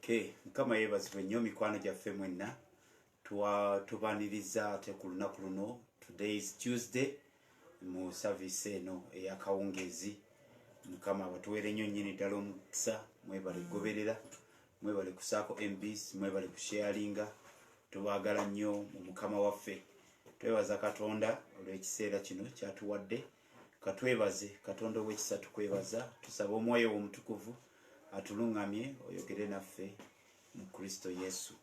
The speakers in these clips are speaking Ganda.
Okay, kama yebazibwe nnyo mikwano gyaffe mwenna tubaniriza ate ku lunaku luno. Today is Tuesday mu service eno eyakawungezi. Mukama batuwere nnyo nnyini ddala omukisa, mwebale kugoberera, mwebale kusaako MBs, mwebale kusharinga. Tubaagala nnyo mu Mukama waffe. Twebaza Katonda olw'ekiseera kino kyatuwadde. Katwebaze Katonda ow'ekisa tukwebaza. Tusaba Omwoyo Omutukuvu atulungamye oyogere naffe mu Kristo Yesu.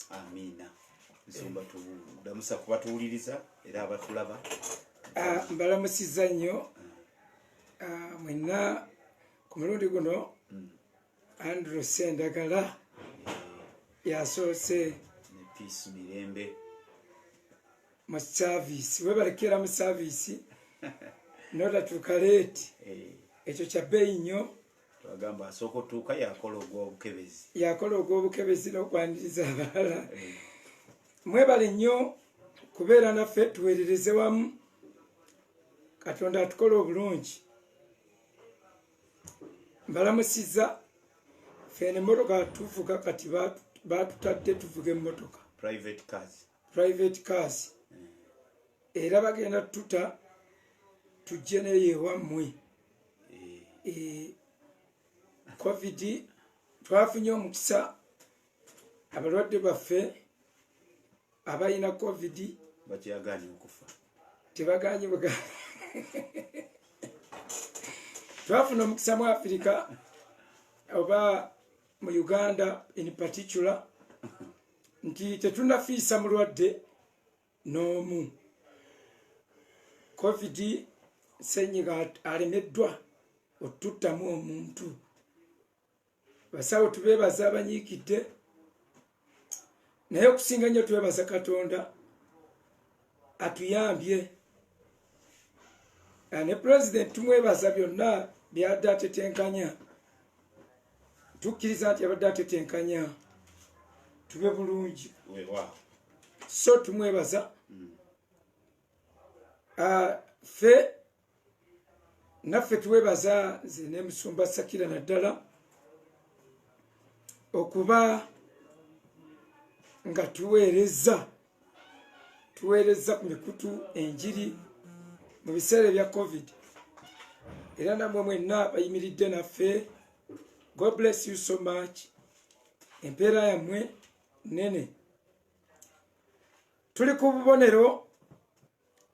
Amina. Nsumba tudamusa kubatuwuliriza era abatulaba. Mbalamusiza nnyo mwenna ku mulundi guno. Andrew Sendagala yasoose ne peace mirembe mu service. Webalekera mu service notatuuka leeti. Ekyo kya bbeeyi nnyo. Twagamba asooka otuuka yakola ogw'obukebezi. Yakola ogw'obukebezi n'okwaniriza abalala. Mwebale nnyo kubeera naffe tuweerereze wamu. Katonda atukola obulungi. Mbalamusiza fene emmotoka tuvuga kati batutadde tuvuga emmotoka. Private cars. Era bagenda tuta tujje neyo ewammwe. COVID twafunye omukisa abalwadde baffe abalina COVID bakyagaanye okufa. Tebagaanye buga. Twafuna omukisa mu Africa oba mu Uganda in particular nti tetunafiisa mulwadde n'omu. COVID senyiga alemeddwa otuttamu omuntu. Basawo tubeebaza abanyiikidde, naye okusinga nnyo twebaza Katonda atuyambye. Ne President tumwebaza byonna byadde atetenkanya. Tukkiriza nti abadde atetenkanya tube bulungi. So tumwebaza. Ffe naffe tuwebaza nze ne Musumba Sakira naddala okuba nga tuweereza ku mikutu enjiri mu biseera bya COVID. Era namwe mwenna bayimiridde naffe. God bless you so much. Empeera yammwe nene. Tuli ku bubonero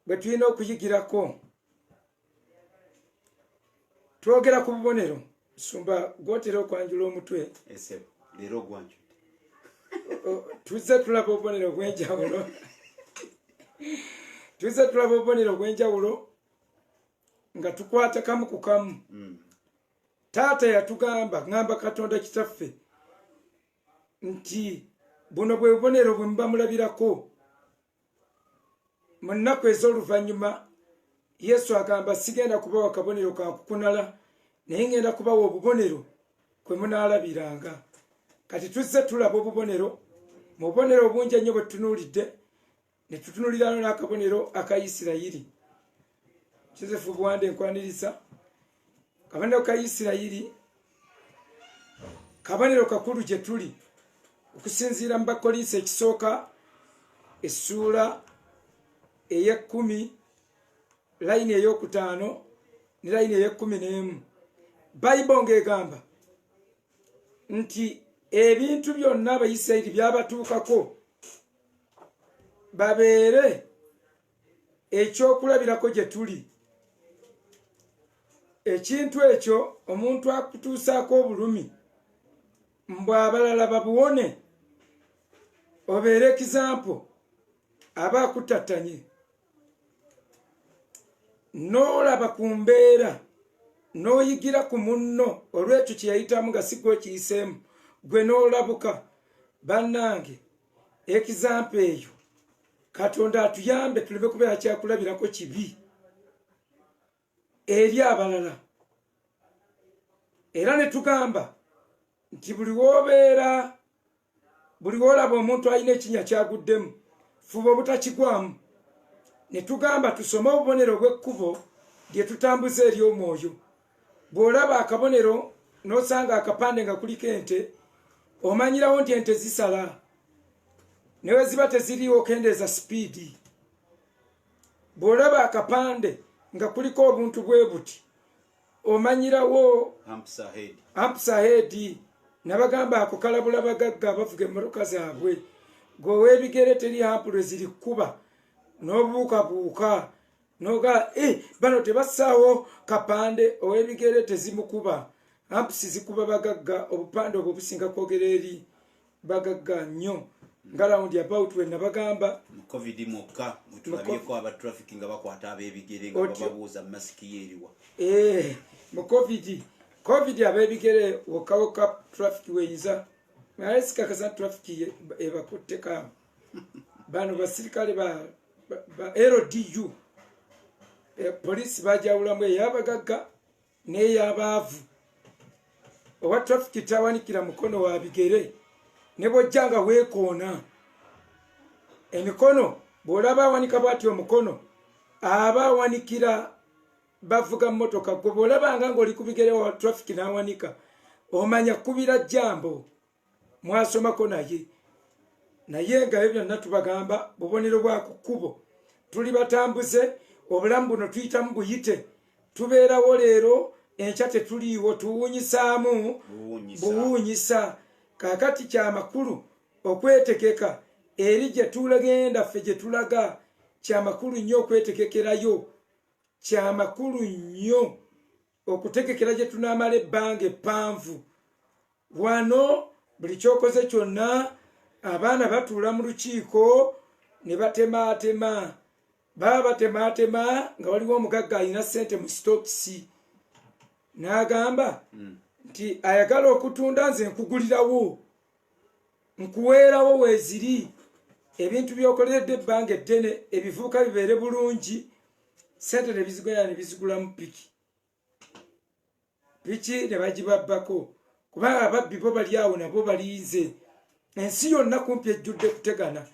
bwe tulina okuyigirako. Twogera ku bubonero. Sumba gwotera okwanjula omutwe. Leero gwanju. Tuzze tulaba obubonero bw'enjawulo. Tuzze tulaba obubonero bw'enjawulo nga tukwata kamu ku kamu. Taata yatugamba, ngamba Katonda kitaffe nti buno bwe bubonero bwe muba mulabirako. Mu nnaku ez'oluvannyuma Yesu agamba sigenda kubawa kabonero ka kukunala naye ngenda kubawa obubonero kwe munaalabiranga. Kati tuzze tulaba obubonero. Mu bubonero obungi ennyo bwe tutunuulidde ne tutunulira n'akabonero aka Isirayiri. Josefu Buwande nkwaniriza. Kabonero ka Isirayiri kabonero kakulu gye tuli okusinziira mu Bakolinso ekisooka essuula ey'e10 layini ey'okutaano ne layini ey'e11. Bayibuli ng'egamba nti ebintu byonna Abayisirayiri byabatuukako babeere ekyokulabirako gye tuli. Ekintu ekyo omuntu akutuusaako obulumi mbw abalala babuwone obeere ekizampo aba akutattanye. N'olaba ku mbeera n'oyigira ku munno olw'ekyo kye yayitamu nga si gwe kiyiseemu gwe n'olabuka. Bannange ekizampo eyo Katonda atuyambe tuleme kubeera kyakulabirako kibi eri abalala. Era ne tugamba nti buli w'olaba omuntu alina ekinnya kyaguddemu fuba obutakigwamu. Ne tugamba tusome obubonero bw'ekkubo lye tutambuza eri omwoyo. Bw'olaba akabonero n'osanga akapande nga kuliko ente omanyirawo nti ente zisala newe ziba teziriwo okendeeza sipiidi. Bw'olaba akapande nga kuliko obuntu bwe buti omanyirawo ampusa heedi. Nabagamba ako kalabula bagagga abavuga emmotoka zaabwe. Gwe ow'ebigere teri ampule ziri kuba n'obuukabuuka noga bano tebassaawo kapande. Ow'ebigere tezimukuba, ampusi zikuba bagagga. Obupande obwo businga kwogera eri bagagga nnyo. Nga round about we nabagamba mu covid mokka mutulabyeko aba traffic nga bakwata ab'ebigere nga bababuuza masiki yeeriwa. Mu covid ab'ebigere wokawoka traffic weyinza naye sikakasa traffic ebakutteka. Bano basirikale ba LDU polisi bajawulamu ey'abagagga n'ey'abaavu. Owa traffic tawanikira mukono wa bigere ne bw'ojjanga weekoona emikono. Bw'olaba awanika bw'ati omukono aba awanikira bavuga mmotoka. Gwe bw'olabanga ng'oli ku bigere wa traffic n'awanika omanya kubira jambo mwasomako naye nga byonna tubagamba bubonero bwa ku kkubo. Tuli batambuze, obulamu buno tuyitamu buyite. Tubeerawo leero enkya tetuliiwo, tuwuunyisaamu buwuunyisa. Kaakati kyamakulu okwetekeka eri gye tulagenda ffe gye tulaga. Kyamakulu nnyo okwetekekerayo, kyamakulu nnyo okutegekera gye tunaamala ebbanga eppanvu. Wano buli kyokoze kyonna abaana batuula mu lukiiko ne batemaatema. Baba batemaatema nga waliwo omugagga alina ssente mu stokisi n'agamba nti ayagala okutunda, nze nkugulirawo nkuweerawo weeziri. Ebintu by'okoleredde ebbanga eddene ebivuuka bibeere bulungi, ssente ne bizigula ne bizigulamu piki ne bagibabbako. Kubanga ababbi bo bali awo nabo baliize. Ensi yonna kumpi ejjudde kutegana.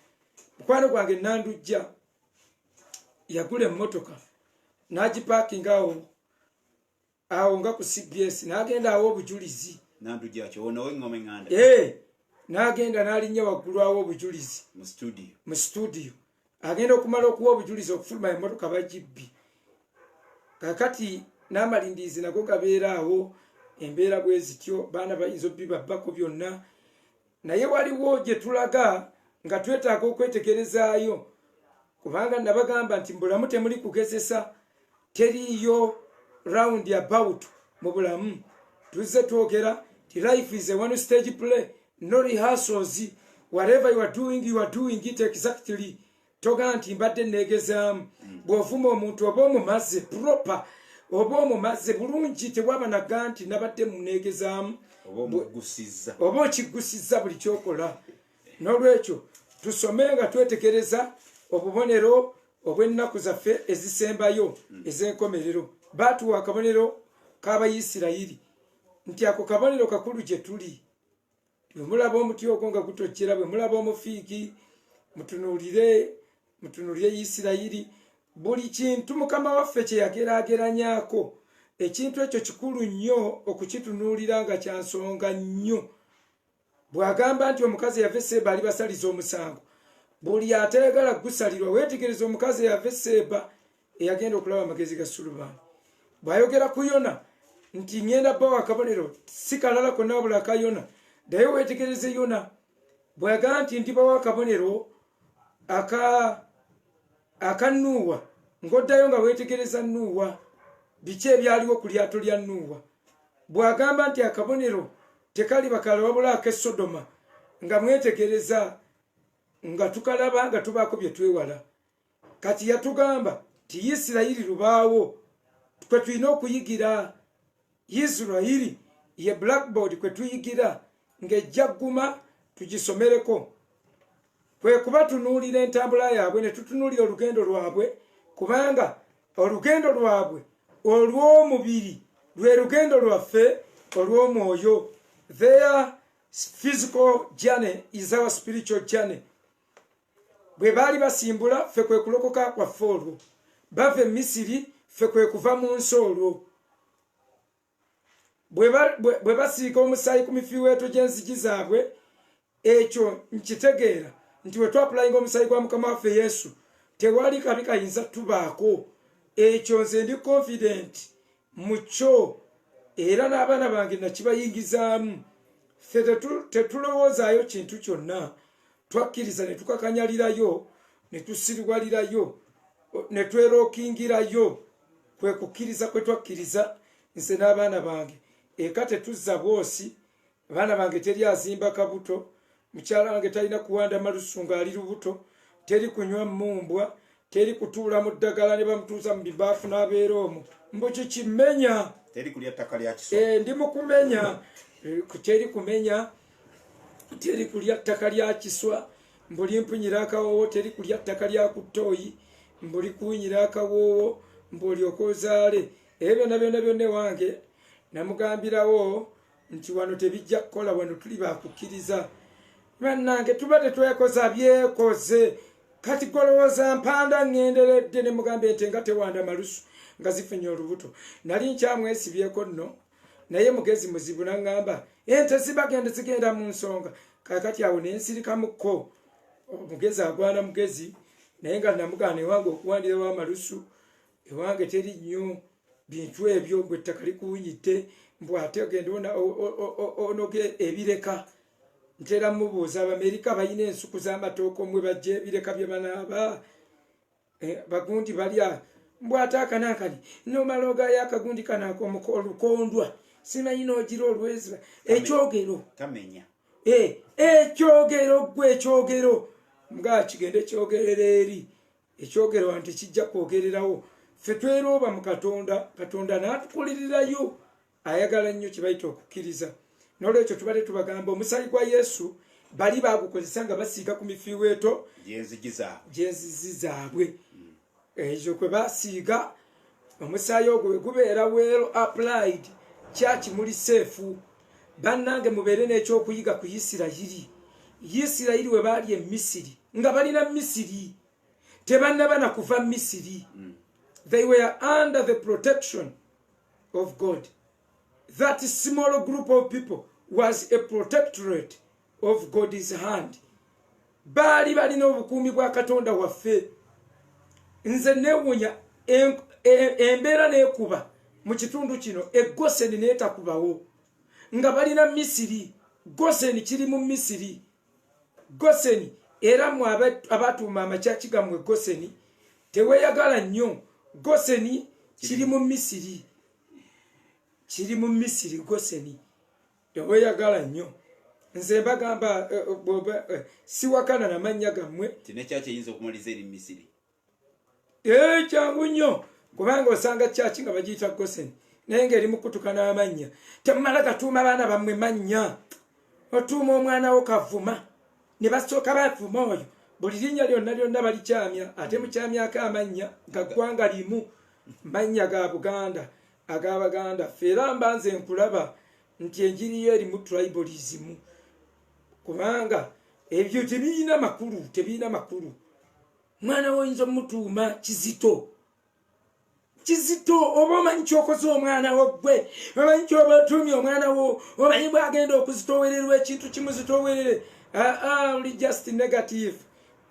Mukwano gwange Nandujja yagula emmotoka n'agipaakinga awo nga ku CBS n'agenda awo obujulizi. Nandujja kyono wengome nganda. N'agenda n'alinnya waggulu awo obujulizi mu studio. Agenda okumala okuwa obujulizi okufuluma emmotoka bagibbi. Kakati n'amalindizi nago gabeera awo. Embeera bwe zityo, baana bayinza obbibabbako byonna. Naye waliwo gye tulaga nga twetaaga okwetegerezaayo. Kubanga nabagamba nti mu bulamu temuli kugezesa, teriiyo round about mu bulamu. Tuzze twogera ti life is a one stage play, no rehearsals. Whatever you are doing it exactly. Toga nti mbadde neegezaamu. Bw'ovuma omuntu oba omumaze proper, oba omumaze bulungi, tewaba naga nti nabadde muneegezaamu oba okigusizza buli kyokola. N'olwekyo tusome nga twetegereza obubonero obw'ennaku zaffe ezisembayo ez'enkomerero. Baatuwa akabonero k'Abayisirayiri nti ako kabonero kakulu gye tuli. Bwe mulaba omuti ogwo nga gutojjera, bwe mulaba omufiigi, mutunuulire Isirayiri. Buli kintu Mukama waffe kye yageraageranyako, ekintu ekyo kikulu nnyo okukitunuulira nga kya nsonga nnyo. Bw'agamba nti omukazi yava Seeba alibasaliza omusango, buli atayagala gusalirwa. Weetegereza omukazi yava Seeba eyagenda okulaba amagezi ga Sulubani. Bw'ayogera ku Yona nti ngenda bbawa akabonero, si kalala konna wabula ka Yona. Ddayo weetegereze Yona bw'agamba nti ndibawo akabonero aka Nuuwa, ng'oddayo nga weetegereza Nuuwa, biki ebyaliwo ku lyato lya Nuuwa. Bw'agamba nti akabonero tekali bakala wabula ak'e Sodoma, nga mwetegereza nga tukalaba nga tubaako bye twewala. Kati yatugamba ti Isirayiri lubaawo kwe tulina okuyigira. Isirayiri ye blackboard kwe tuyigira, ng'ejja gguma tugisomereko. Kwe kuba tunuulira entambula yaabwe ne tutunuulira olugendo lwabwe, kubanga olugendo lwabwe olw'omubiri lwe lugendo lwaffe olw'omwoyo. Their physical journey is our spiritual journey. Bwe baali basimbula, ffe kwe kulokoka kwaffe olwo. Bava e Misiri, ffe kwe kuva mu nsi olwo. bwe basiika omusaayi ku mifiiweeto gy'enzigi zaabwe ekyo nkitegeera nti we twapulayinga omusaayi gwa mukama waffe yesu tewali kabi kayinza tubaako ekyo nze ndi confident mu kyo era n'abaana bange nakibayingizaamu ffe tetulowoozaayo kintu kyonna twakkiriza ne tukakanyalirayo ne tusirwalirayo ne twerookingirayo kwe kukkiriza kwe twakkiriza nze n'abaana bange eka tetuzza bwosi abaana bange teri azimba kabuto mukyala wange talina kuwanda malusu ng'ali lubuto teri kunywa mmumbwa teri kutuula mu ddagala ne bamutuuza mu bibaafu n'abeera omwo mbu kikimenya teri kulya ttaka lya kiswa ndi mu kumenya teri kulya ttaka lya kiswa mbuli mpunyira akawoowo teri kulya ttaka lya kuttooyi mbuli kuwunyira akawoowo mbulyoka ozaale ebyo byonna ewange namugambirawo nti wano tebijja kukola wano tuli bakukkiriza bannange tuba tetwekoza byekoze kati golowooza mpanda ŋŋenderedde ne mugambe ente nga tewanda malusu nga zifunye olubuto nali nkyamwesibyeko nno naye mugezi muzibu naŋŋamba ente zibagende zigenda mu nsonga kakati awo nensirikamukko omugezi agwana mugezi naye nga namugaana ewange okuwandira wamalusu ewange teri nnyo bintu ebyo gwe ttaka likuwunyidde mbw ate ogenda onoge ebireka ntera mubuuza abamerika balina ensuku z'amatooka omwe bajja ebireka bye banaaba bagundi balya mbw ate akanankani nomala ogayo akagundi kanako olukondwa simanyi noogira olweziba ekyogero tamenya ekyogero gwe ekyogero nga kigende kyogerera eri ekyogero wanti kijja kwogererawo ffe twerooba mu katonda n'atukulirirayo ayagala nnyo kibayita okukkiriza n'olwekyo tubale tubagamba omusaayi gwa yesu bali bagukozesa nga basiiga ku mifiiweeto gy'enzigi zaabwe ekyo kwe basiiga omusaayi ogwo we gubeera well applied kyakimuli seefu bannange mubeere n'ekyokuyiga ku isirayiri we baali e misiri nga balina misiri tebannaba na kuva misiri they were under the protection of God. That small group of people was a protectorate of God's hand. Bali balina obukuumi bwa katonda waffe. Nze newunya embeera n'ekuba mu kitundu kino Goseni n'etakubawo nga balina misiri. Goseni kiri mu misiri. Goseni era mu abatuuma amakyaki gammwe Goseni teweeyagala nnyo. Goseni kiri mu misiri. Kiri mu misiri Goseni teweeyagala nnyo. Nze bagamba siwakana na mannya gammwe tinekyaki eyinza okumaliza eri misiri kyangu nnyo kubanga osanga kyaki nga bagiyita Goseni naye ng'eri mukutuka n'amannya temumala gatuuma abaana bammwe mannya otuuma omwana wo Kavuma ne basooka bavuma oyo buli linnya lyonna balikyamya ate mukyamyako amannya ga ggwanga limu mannya ga Buganda ag'Abaganda ffe era mba nze nkulaba nti enjiri yo erimu tribalism kubanga ebyo tebiina makulu mwana woyinza omutuuma Kizito oba omanyi kyokoze omwana wo gwe omanyi kyoba otuumye omwana wo omanyi bwagenda okuzitoowererwa ekintu kimuzitoowerere oli just negative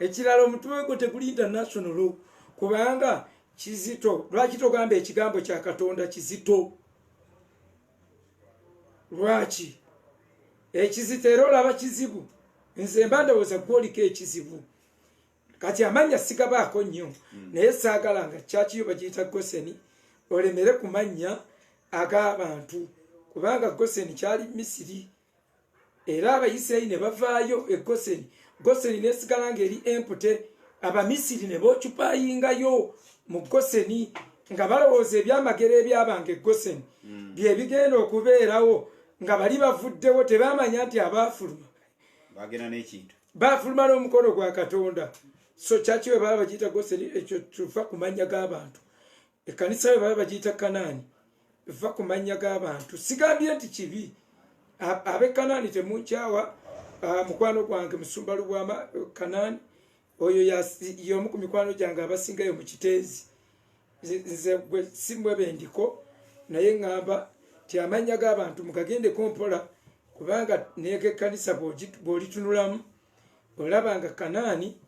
ekirala omutwe gwo teguli international kubanga Kizito lwaki togamba ekigambo kya Katonda Kizito lwaki ekizito era olaba kizibu nze mba ndowooza gwoliko ekizibu kati amannya sigabaako nnyo naye saagala nga kyaki yo bagiyita Goseni olemere ku mannya ag'abantu kubanga Goseni kyali Misiri era Abayisirayiri ne bavaayo Goseni nesigala ng'eri empute Abamisiri ne boocupayingayo mu Goseni nga balowooza ebyamagero ebyabanga Goseni bye bigenda okubeerawo nga bali bavuddewo tebamanya nti abaafuluma bagenda n'ekintu baafuluma n'omukono gwa Katonda. So kyaki we baba bagiyita Goseni ekyo tuva ku mannya g'abantu. Ekkanisa we baba bagiyita Kanaani va ku mannya g'abantu. Sigambye nti kibi ab'e Kanaani temunkyawa mukwano gwange Musumba Lubwama Kanaani oyo y'omu ku mikwano gyange abasingayo mu kiteezi. Nze gwe simwe bendiko naye ŋŋamba ti amanya g'abantu mukagende kompola kubanga nege kanisa bwolitunulamu olaba nga Kanaani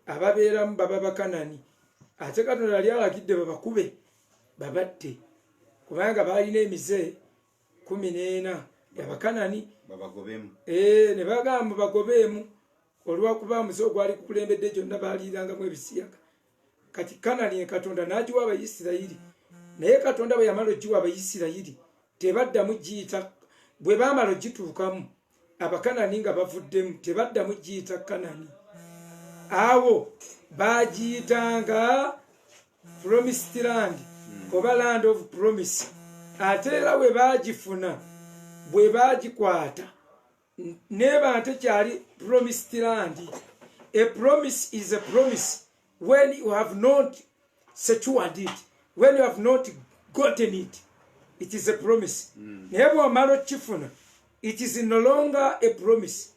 ababeeramu baba Bakanani ate Katonda yali alagidde babakube babatte kubanga balina emize 14 Abakanani babagobemu ne bagamba bagobeemu olwakuba muze ogwali kukulembedde gyonna baalirangamu ebisiyaga kati Kanani Katonda n'agiwa Abayisirayiri naye Katonda bwe yamala ogiwa Abayisirayiri tebaddamu giyita bwe baamala ogituukamu Abakanani nga bavuddemu tebaddamu giyita Kanani awo bagiyitanga promised land oba land of promise ate era bwe bagifuna bwe bagikwata neba tekyali promised land. A promise is a promise when you have not secured it, when you have not gotten it, it is a promise. Nebo malo chifuna, it is no longer a promise.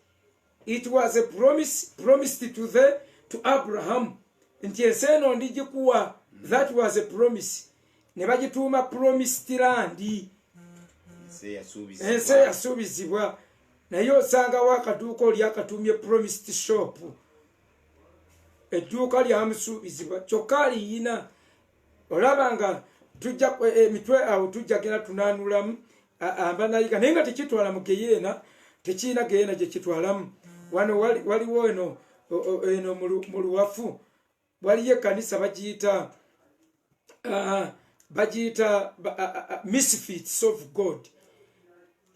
It was a promise promised to Abraham. Ntieseno ndijikuwa, that was a promise. Nebajituma promised land. Ense yasubizibwa. Naye osanga wakaduuka oli akatumye promised shop. Edduuka lyamusuubizibwa kyokka aliyina olaba nga tujja emitwe awo tujja genda tunaanulamu ambanayiga naye nga tekitwala mu geyeena tekirina geyeena gye kitwalamu wano waliwo eno mu luwafu waliyo ekkanisa bagiyita misfits of God,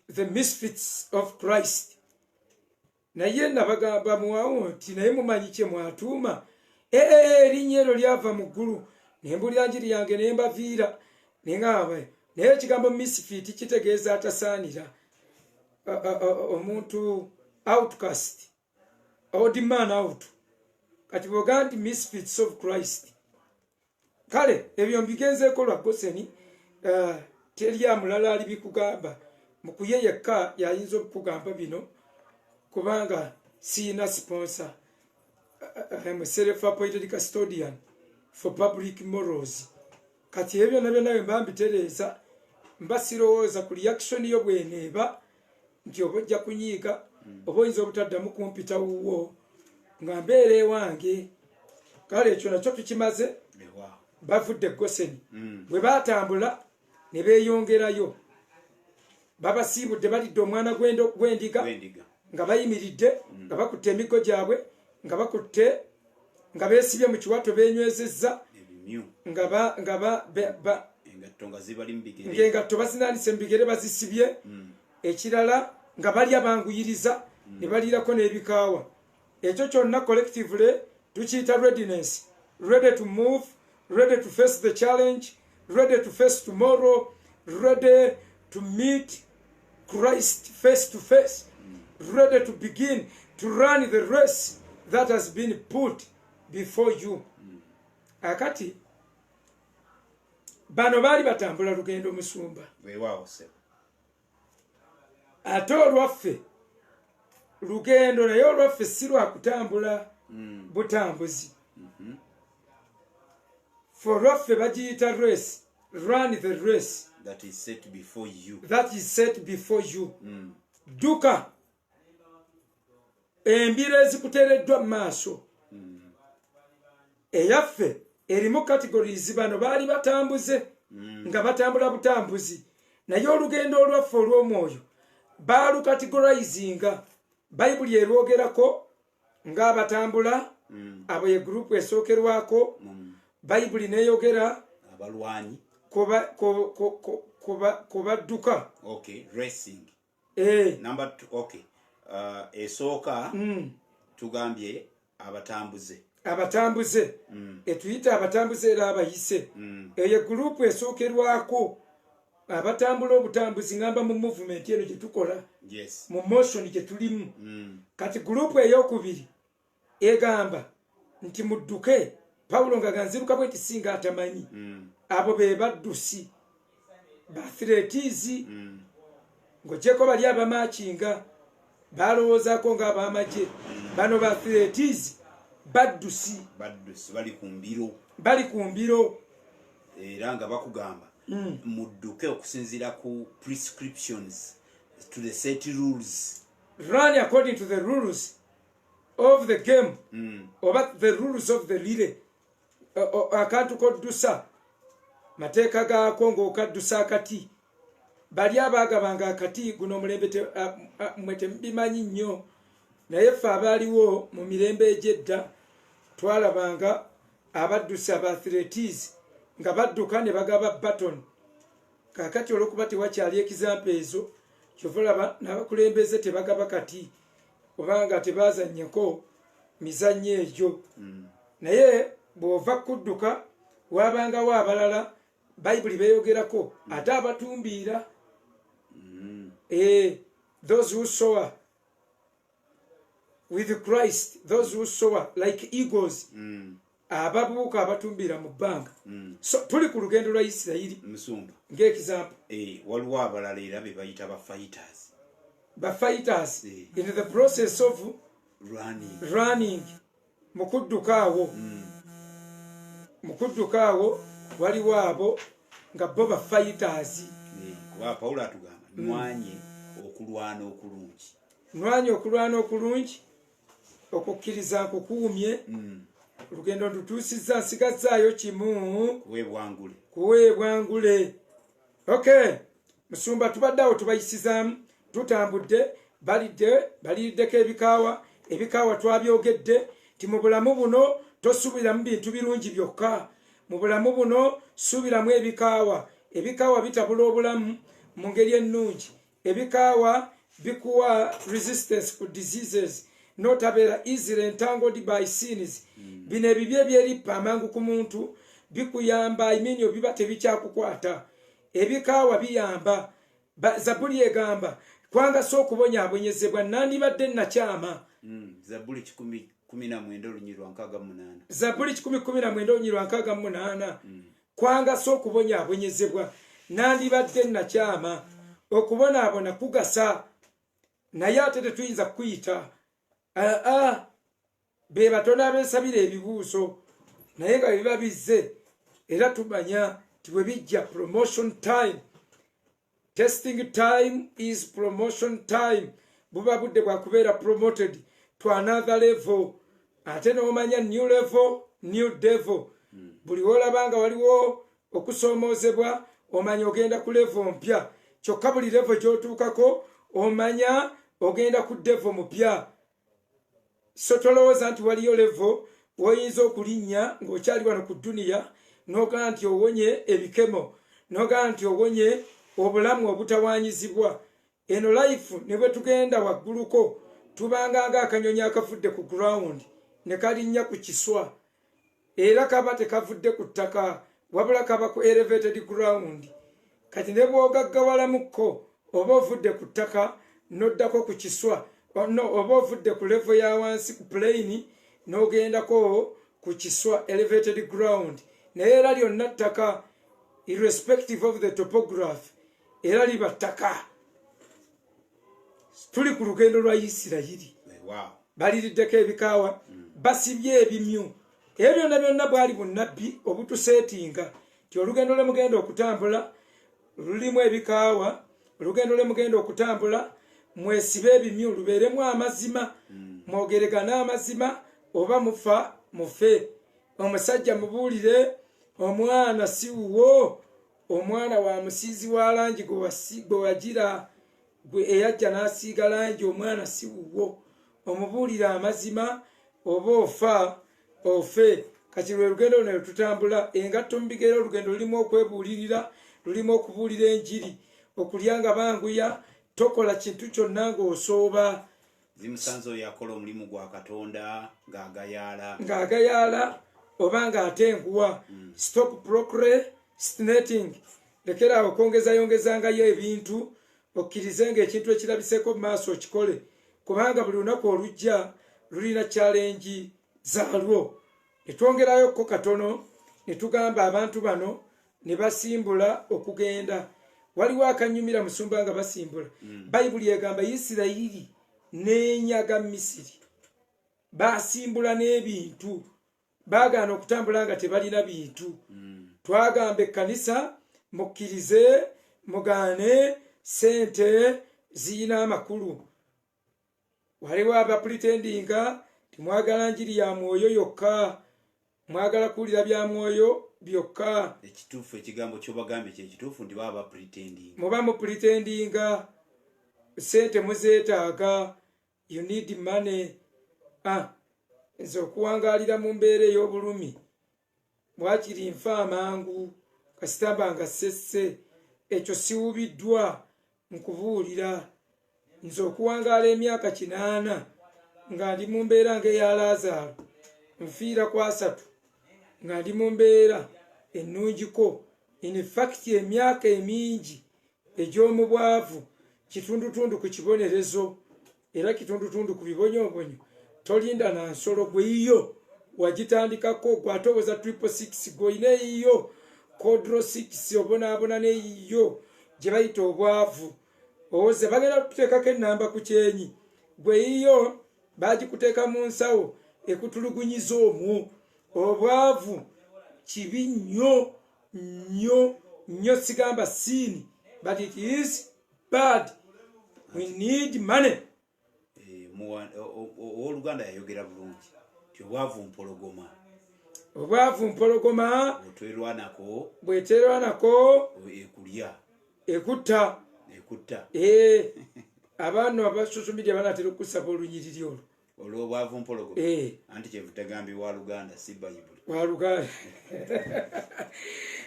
the misfits of Christ. Naye nabagamba muwawo nti naye mumanyi kye mwatuuma erinnya eryo lyava mu ggulu nembulira njiri yange nembaviira nengaba naye ekigambo misfit kitegeeza atasaanira omuntu outcast odd man out kati boga nti misfits of Christ. Kale ebyo mbigenzeeko lwa Goseni teri amulala ali bikugamba mukuye yekka yayinza okukugamba bino kubanga sina sponsor. I'm a self-appointed custodian for public morals. Kati ebyo nabyo nawe mbambitereza mbasirowooza ku reaction yo bweneeba nti oba ojja kunyiiga oba oyinza obutaddamu kumpita wuwo nga mbeera ewange. Kale ekyo nakyo tukimaze bavudde Goseni bwe baatambula ne beeyongerayo babasiibudde balidde omwana gw'endiga nga bayimiridde nga bakutte emigo gyabwe nga bakutte nga beesibye mu kiwato beenywezezza ng'engatto bazinaanise mu bigere bazisibye ekirala nga balya banguyiriza ne baliirako n'ebikaawa. Ekyo kyonna collectively tukiyita readiness, ready to move, ready to face the challenge, ready to face tomorrow, ready to meet Christ face to face, ready to begin to run the race that has been put before you. Akati bano baali batambula lugendo musumba ate olwaffe lugendo naye olwaffe si lwa kutambula butambuzi for lwaffe bagiyita race, run the race that is set before you. Duka embira ezikuteereddwa mu maaso. Eyaffe erimu categories bano baali batambuze nga batambula butambuzi naye olugendo olwaffe olw'omwoyo baalukategorizinga. Bayibuli erwogerako ng'abatambula abo ye gurupu esookerwako. Bayibuli neeyogera abalwanyi kubadduka. Okay, racing. Number 2, okay. Esooka tugambye abatambuze etuyita abatambuze era abayise. Eyo gurupu esookerwako abatambula obutambuzi ngamba mu movement eno gye tukola, mu motion gye tulimu. Kati gurupu ey'okubiri egamba nti mudduke. Pawulo nga ganziruka bwe tisinga atamanyi. Abo be baddusi bathiretizi ng'ogyeko bali abamaakinga balowoozaako ng'abamagye. Bano bathiretizi baddusi bali ku mbiro era nga bakugamba mudduke okusinziira ku prescriptions to the set rules. Run according to the rules of the game, oba the rules of the relay. Akantu koddusa mateeka gaako ng'okaddusa akati. Bali abaagabanga akati guno omulembe mmwe temubimanyi nnyo, naye ffe abaaliwo mu mirembe egy'edda twalabanga abaddusa ba athletes nga badduka ne bagaba baton. Kaakati olw'okuba tewakyali ekizampa ezo kyova olaba n'abakulembeze tebagaba kati kubanga tebaazannyeko mizannyo egyo. Naye bw'ova kudduka waabangawo abalala bayibuli beeyogerako ate abatumbiira. Those who soar with Christ, those who soar like eagles, ababuuka abatumbira mu bbanga. So tuli ku lugendo lwa Isirayiri Musumba ng'ekizampa. Waliwo abalala era be bayita ba fighters in the process of running mu kudduka awo waliwo abo nga bo ba fighters. Kuba Pawulo atugamba nwanye okulwana okulungi okukkiriza nkukuumye olugendo ntutuusizza nsigazaayo kimu kuweebwangule. Okay, Musumba tubadde awo tubayisizaamu tutambudde baliriddeko ebikaawa twabyogedde ti mu bulamu buno tosuubiramu bintu birungi byokka. Mu bulamu buno suubiramu ebikaawa bitabula obulamu mu ngeri ennungi. Ebikaawa bikuwa resistance ku diseases notabeera easily entangled by sins. Bino ebibye ebyerippa amangu ku muntu bikuyamba iminyo biba tebikyakukwata. Ebikaawa biyamba. Zabuli egamba kwangasa okubonyaabonyezebwa nandibadde nakyama. Zabuli 19:68. Zabuli 19:68. Kwangasa okubonyaabonyezebwa nandibadde nakyama. Okubonaabona kugasa naye ate tetuyinza kuyita be batono abeesabira ebibuuzo naye nga biba bizze era tumanya ti bwe bijja promotion time. Testing time is promotion time. Buba budde bwa kubeera promoted to another level. Ate n'omanya new level, new devil. Buli wolabanga waliwo okusoomoozebwa omanya ogenda ku level mpya. Kyokka buli level gy'otuukako omanya ogenda ku devil mupya. So tolowooza nti waliyo level woyinza okulinnya ng'okyali wano ku duniya n'ogamba nti owonye ebikemo, n'ogamba nti owonye obulamu obutawaanyizibwa. Eno life ne bwe tugenda wagguluko tubanga ng'akanyonyi akavudde ku ground ne kalinnya ku kiswa era kaba tekavudde ku ttaka wabula kaba ku elevated ground. Kati ne bw'ogaggawalamuko oba ovudde ku ttaka n'oddako ku kiswa oba ovudde ku level ya wansi ku plane n'ogendako ku kiswa elevated ground. Naye era lyonna ttaka irrespective of the topography era liba ttaka. Tuli ku lugendo lwa Isirayiri. Baliriddeko ebikaawa basibye ebimyu. Ebyo byonna bwali bunnabbi obutuseetinga ti olugendo lwe mugenda okutambula lulimu ebikaawa. Olugendo lwe mugenda okutambula mwesibe ebimyu lubeeremu amazima mwogeregane amazima oba mufa mufe. Omusajja mubuulire omwana si wuwo, omwana wa musiizi wa langi gwe wagira gwe eyajja n'asiiga langi, omwana si wuwo. Omubuulire amazima oba ofa ofe. Kati lwe lugendo luno tutambula. Engatto mu bigere olugendo lulimu okwebuulirira, lulimu okubuulira enjiri, okulya nga banguya, tokola kintu kyonna ng'osooba. Zimusanze oyo akola omulimu gwa Katonda ng'agayaala oba ng'atenguwa. Stop procrastinating. Lekera okwongezayongezangayo ebintu okkirize ng'ekintu ekirabiseko mu maaso okikole kubanga buli lunaku olujja lulina challenge zaalwo. Ne twongerayokko katono ne tugamba abantu bano ne basimbula okugenda. Waliwo akanyumira Musumba nga basimbula. Bayibuli egamba Isirayiri n'enyaga Misiri basimbula n'ebintu baagaana okutambula nga tebalina bintu. Twagamba ekkanisa mukkirize mugaane sente ziyina amakulu. Waliwo abapretendinga timwagala njiri ya mwoyo yokka, mwagala kuwulira bya mwoyo byokka. Ekituufu ekigambo ky'obagambye kyekituufu ndi baba pretending. Muba mu pretendinga sente muzeetaaga. You need money. Nze okuwangalira mu mbeera ey'obulumi bwakiri nfa amangu kasitamba nga sesse ekyo siwubiddwa nkubuulira. Nze okuwangaala emyaka 8 nga ndi mu mbeera ng'eya Laazaalo nfiira ku 3 nga ndi mu mbeera ennungiko. In fact emyaka emingi egy'omu bwavu kitundutundu ku kibonerezo era kitundutundu ku bibonyobonyo. Tolinda na nsolo gwe iyo wagitandikako gwatoboza 666 goine iyo kodro 6 obonaabona neiyo gye bayita obwavu. Oze bagenda kuteekako ennamba ku kyenyi gwe iyo bagikuteeka mu nsawo ekutulugunyiza omwo. Obwavu kibi nnyo sigamba sin, but it is bad. We need money. Oluganda yayogera bulungi ti obwavu mpologoma. Obwavu mpologoma bweterwanako ekulya ekutta. Abaana abasosomidya banatera okusaba olunyiriri olwo olw'obwavu mpologoma. Anti kyevu tegambibwa Luganda si Bayibuli wa Luganda.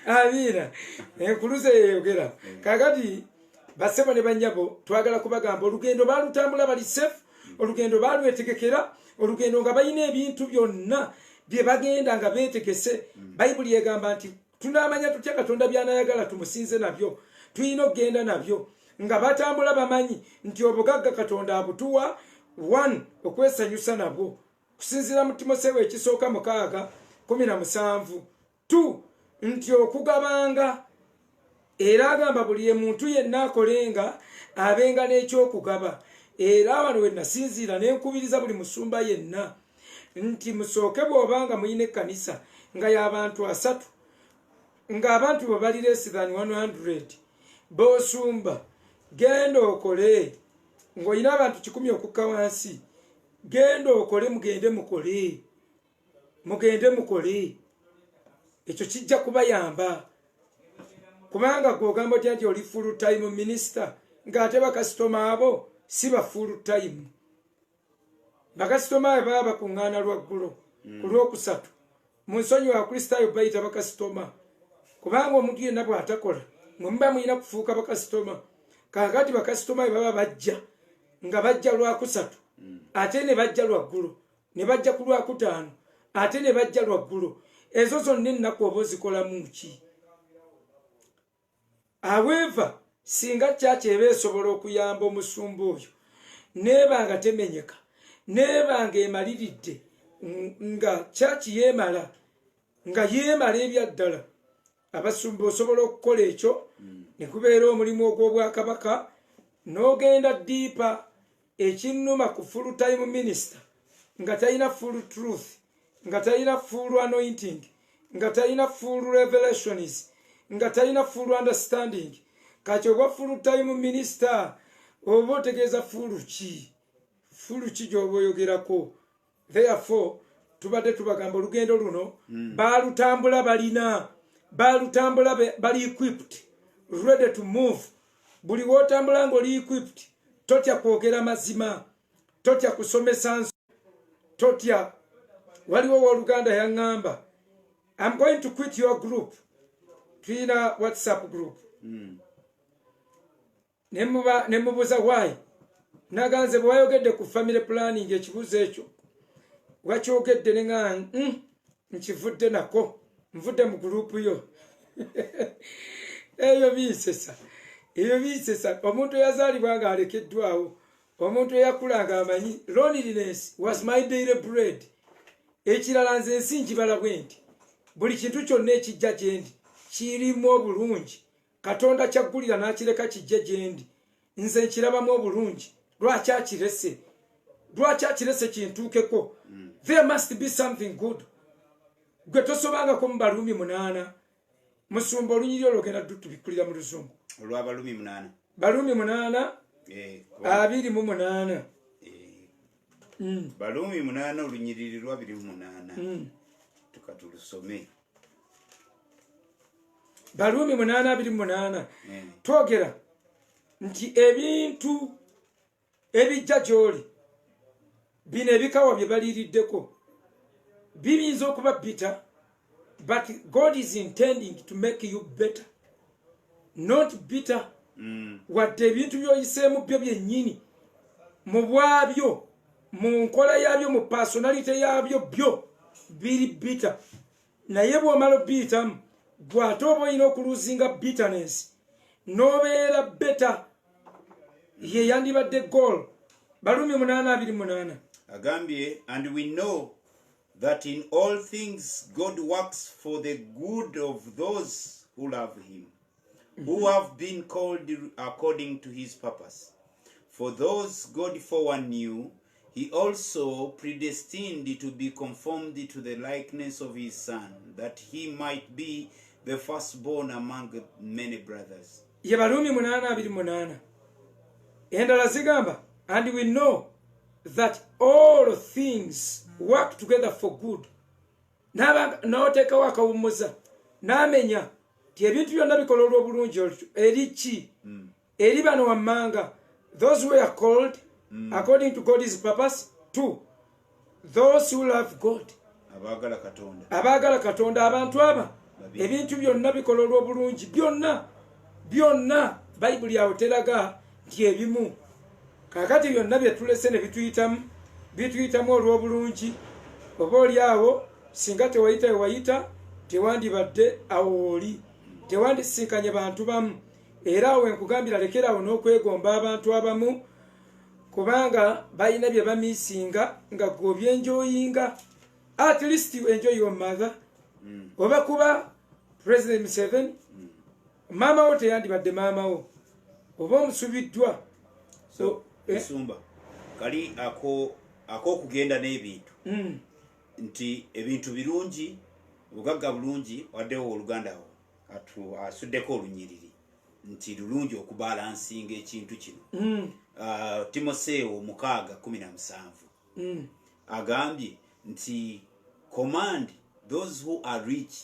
Amina enkuluze yeyogera. Kakati basebo ne banyabo twagala kubagamba olugendo balutambula bali safe, olugendo balwetegekera, olugendo nga balina ebintu byonna bye bagenda nga beetegese. Bayibuli egamba nti tunaamanya tutya Katonda byanayagala tumusinze nabyo, tulina okugenda nabyo nga batambula bamanyi nti obugagga Katonda abutuwa 1 okwesanyusa nabwo kusinzira mu Timoseewo ekisooka 6:17. 2 nti okugabanga era agamba buli muntu yenna akolenga abenga n'ekyokugaba. Era wano we nasinziira n'enkubiriza buli musumba yenna nti musooke bw'obanga muyina ekkanisa nga y'abantu 3 nga abantu bwe bali less than 100 b'osumba, genda okole. Ng'olina abantu 10 okukka wansi, genda okole, mugende mukole. Ekyo kijja kubayamba. Kubanga gw'ogamba otya nti oli full time minister ng'ate bakasitoma abo si ba full time. Bakasitoma abo baba bakuŋŋaana lwaggulo ku Lwokusatu. Mu nsonyi wa Kristaayo bayita bakasitoma. Kubanga omuntu yenna bw'atakola mwe muba muyina kufuuka bakasitoma. Kaakati bakasitoma baba bajja nga bajja Lwakusatu ate ne bajja lwaggulo ne bajja ku Lwakutaano ate ne bajja lwaggulo. Ezo zonna ennaku oba ozikolamu ki? However, singa kyaki eba esobola okuyamba omusumba oyo nebanga temenyeka, nebanga emaliridde, nga kyaki yeemala, nga yeemala ebyaddala, abasumba osobola okukola ekyo ne kubeera omulimu ogw'obwakabaka n'ogenda diipa. Ekinnuma ku full time minister nga talina full truth, nga talina full anointing, nga talina full revelations, nga talina full understanding. Kati ogwa full time minister oba otegeeza full ki gy'oba oyogerako. Therefore tubadde tubagamba olugendo luno balutambula bali equipped, ready to move. Buli wotambula ng'oli equipped, totya kwogera mazima, totya kusomesa nso, totya. Waliwo w'Oluganda yaŋŋamba, I'm going to quit your group. Tuyina WhatsApp group. Ne mubuuza why. Naganze bwe wayogedde ku family planning ekibuuzo ekyo wakyogedde ne nga nkivudde nako, nvudde mu gurupu yo. Eyo biisesa. Omuntu eyazaalibwa nga alekeddwawo, omuntu eyakula nga amanyi loneliness was my daily bread. Ekirala nze ensi nkibala bwe nti buli kintu kyonna ekijja gye ndi kirimu obulungi. Katonda kyaggulira n'akireka kijje gye ndi, nze nkirabamu obulungi. Lwaki akirese kintuukeko? There must be something good. Gwe tosobangako mu Baluumi 8 musumba olunyiri olwo genda tubikulira mu luzungu olw'abalumi 8 balumi 8 28 balumi 8 olunyiriri lwa 28 tukatulusome balumi 8:28 twogera nti ebintu ebijja gy'oli bino ebikawa bye baliriddeko biyinza okuba bitter, but God is intending to make you better, not bitter. Wadde ebintu byoyiseemu byo byennyini mu bwabyo mu nkola yabyo mu personality yabyo byo biri bitter, naye bw'omala obiyitamu bw'ate oba olina okuluzinga bitterness n'obeera better. Ye yandibadde goal. Balumi 8:28 agambye, and we know that in all things God works for the good of those who love him, who have been called according to his purpose. For those God foreknew, he also predestined to be conformed to the likeness of his Son, that he might be the firstborn among many brothers. Ye Balumi 8:28 endala zigamba, and we know that all things work together for good. N'oteekawo akawummuza n'amenya ti ebintu byonna bikola olw'obulungi eri ki? Eri bano wammanga, those who are called according to God's purpose. 2, those who love God, abaagala Katonda. Abantu aba ebintu byonna bikola olw'obulungi, byonna Bayibuli yawe teraga nti ebimu. Kakati byonna bye tulese ne bituyitamu olw'obulungi. Oba oli awo singa tewayita tewandibadde awo oli, tewandisinkanye bantu bamu. Era awo enkugambira lekerawo n'okwegomba abantu abamu, kubanga balina bye bamiisinga nga gw'obyenjoyinga. At least you enjoy your mother. Oba kuba President Museveni, maama wo teyandibadde maama wo, oba omusubiddwa. Esumba kali ak'okugenda n'ebintu nti ebintu birungi, obugagga bulungi, waddewo oluganda asuddeko olunyiriri nti lulungi okubalansinga ekintu kino. Timoseewo 6:17 agambye nti command those who are rich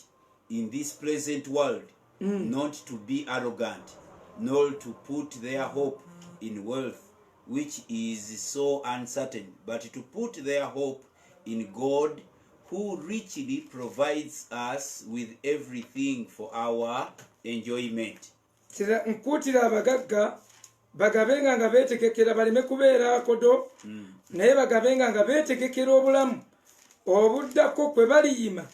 in this present world not to be arrogant, nor to put their hope in wealth, which is so uncertain, but to put their hope in God, who richly provides us with everything for our enjoyment. Nkutira abagagga bagabenga nga beetegekera baleme kubeera akodo, naye bagabenga nga beetegekera obulamu obuddako kwe baliyima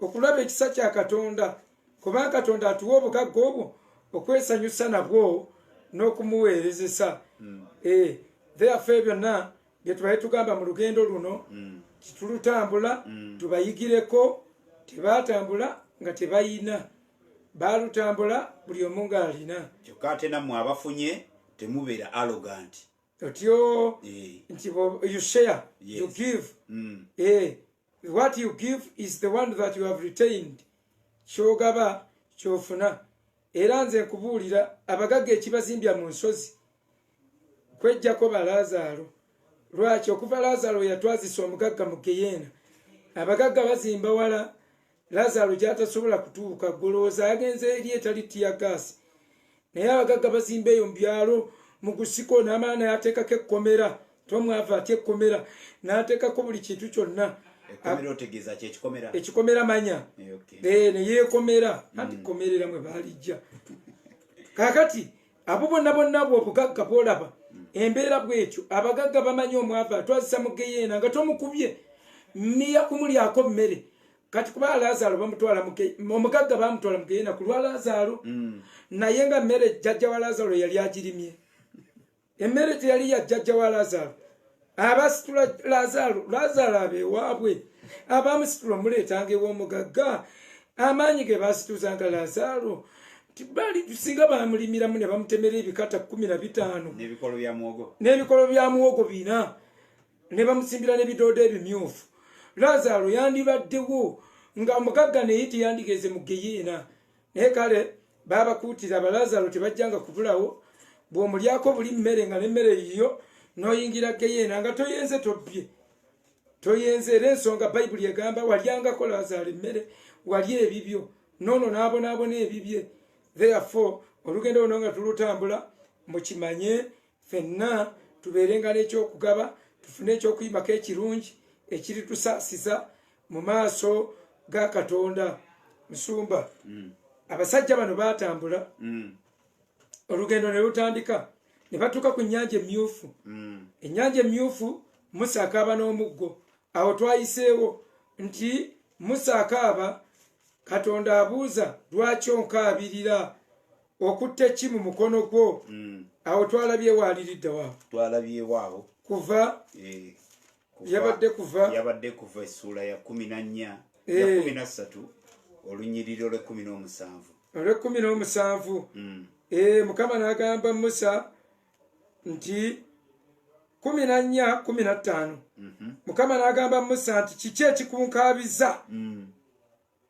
okulaba ekisa kya Katonda, kubanga Katonda atuwa obugagga obwo okwesanyusa nabwo n'okumuweerezesa. Therefore byonna bye tubaye tugamba mu lugendo luno tulutambula tubayigireko, tebaatambula nga tebayina, baalutambula buli omu ng'alina. Kyokka ate nammwe abafunye temubeera arrogant. Otyo nti you share, you give. What you give is the one that you have retained. Kyogaba kyofuna. Era nze nkubuulira abagagga ekibazimbya mu nsozi kwejjako ba Laazaalo. Lwaki? Okuva Laazaalo yatwazisa omugagga mu Geyeena. Abagagga bazimba wala Laazaalo gy'atasobola kutuuka, golooza agenze eri etali tiyagaasi. Naye abagagga bazimba eyo mu byalo mu gusiko n'amaana yateekako ekkomera, tomwava atya ekkomera, n'ateekako buli kintu kyonna. Ekkomera otegeeza ki ekikomera? Ekikomera manya. Ne yeekomera, anti komerera mwe baalijja. Kaakati abo bonna bw'obugagga bw'olaba embeera bw'ekyo, abagagga bamanyi omwava atwazisa mu Geyeena nga tomukubye mmiya kumulyako mmere. Kati kuba Laazaalo bamutwala omugagga bamutwala mu Geyeena ku lwa Laazaalo, naye nga mmere jjajja wa Laazaalo yali agirimye. Emmere teyali ya jjajja wa Laazaalo. Abasitula Laazaalo abeewaabwe, abamusitula omuleetanga ew'omugagga, amaanyi ge baasituzanga Laazaalo bali tusinga bamulimiramu ne bamutemera ebikata 15 n'ebikolo bya muwogo 4 ne bamusimbira n'ebidoodo ebimyufu. Laazaalo yandibaddewo nga omugagga naye teyandigeze mu Geyeena, naye kale babakuutira abalazalo tebajjanga kubulawo bw'omulyako buli mmere nga n'emmere yiyo n'oyingira geyeena nga toyenze tobbye toyenze era ensonga bayibuli egamba walyangako Lazaro emmere walya ebibyo noono n'abonaabona ebibye therefore olugendo luno nga tulutambula mukimanye ffenna tubeerenga n'ekyokugaba tufune ekyokuyimako ekirungi ekiri tusaasiza mu maaso ga Katonda. Musumba abasajja bano baatambula olugendo ne lutandika ne batuuka ku nnyanja emyufu. Ennyanja emyufu Musa akaaba n'omuggo. Awo twayiseewo nti Musa akaaba, Katonda abuuza lwaki onkaabirira okutte ki mu mukono gwo? Awo twalabyewo aliridde waabo kuva yabadde kuva essula ya 14 ya 13 olunyiriro lw'e17 Mukama n'agamba Musa nti 14:15 Mukama n'agamba Musa nti kiki ekikunkaabiza?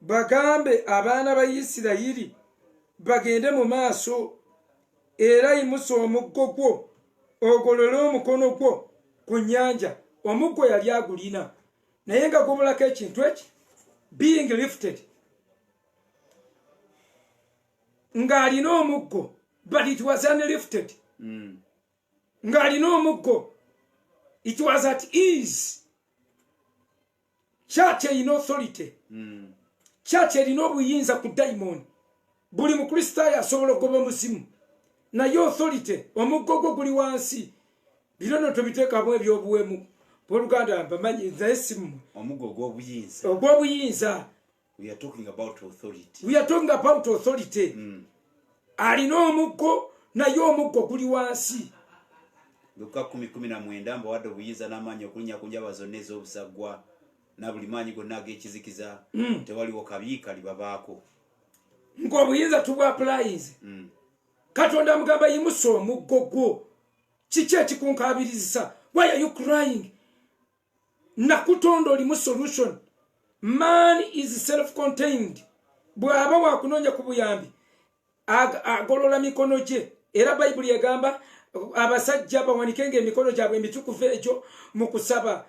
Bagambe abaana ba Isirayiri bagende mu maaso era yimusa omuggo gwo ogolole omukono gwo ku nnyanja. Omuggo yali agulina naye nga gubulako ekintu eki being lifted ng'alina omuggo but it was unlifted. Ng'alina omuggo it was at ease. Church erina authority. Church erina obuyinza ku daimoni. Buli mukristaayo asobola okugoba omuzimu naye authority omuggo gwo guli wansi. Bino tubiteekamu ebyobuwemu Oluganda bamanyi naye simu omuggo ogw'obuyinza. We are talking about authority. Alina omuggo naye omuggo guli wansi. Luka 10:19 mbawadde obuyinza n'amaanyi okulinnya ku njaba zonna ez'obusagwa na buli maanyi gonna ag'ekizikiza tewaliwo kabi kalibabaako. Ng'obuyinza tubwapulayinze. Katonda amugamba yimusa omuggo gwo. Kiki ekikunkaabiriza? Why are you crying? Nakutonda olimu solution. Man is self-contained. Bw'aba wakunoonya ku buyambi agolola mikono gye. Era bayibuli egamba abasajja bawanikenga emikono gyabwe emitukuvu egyo mu kusaba.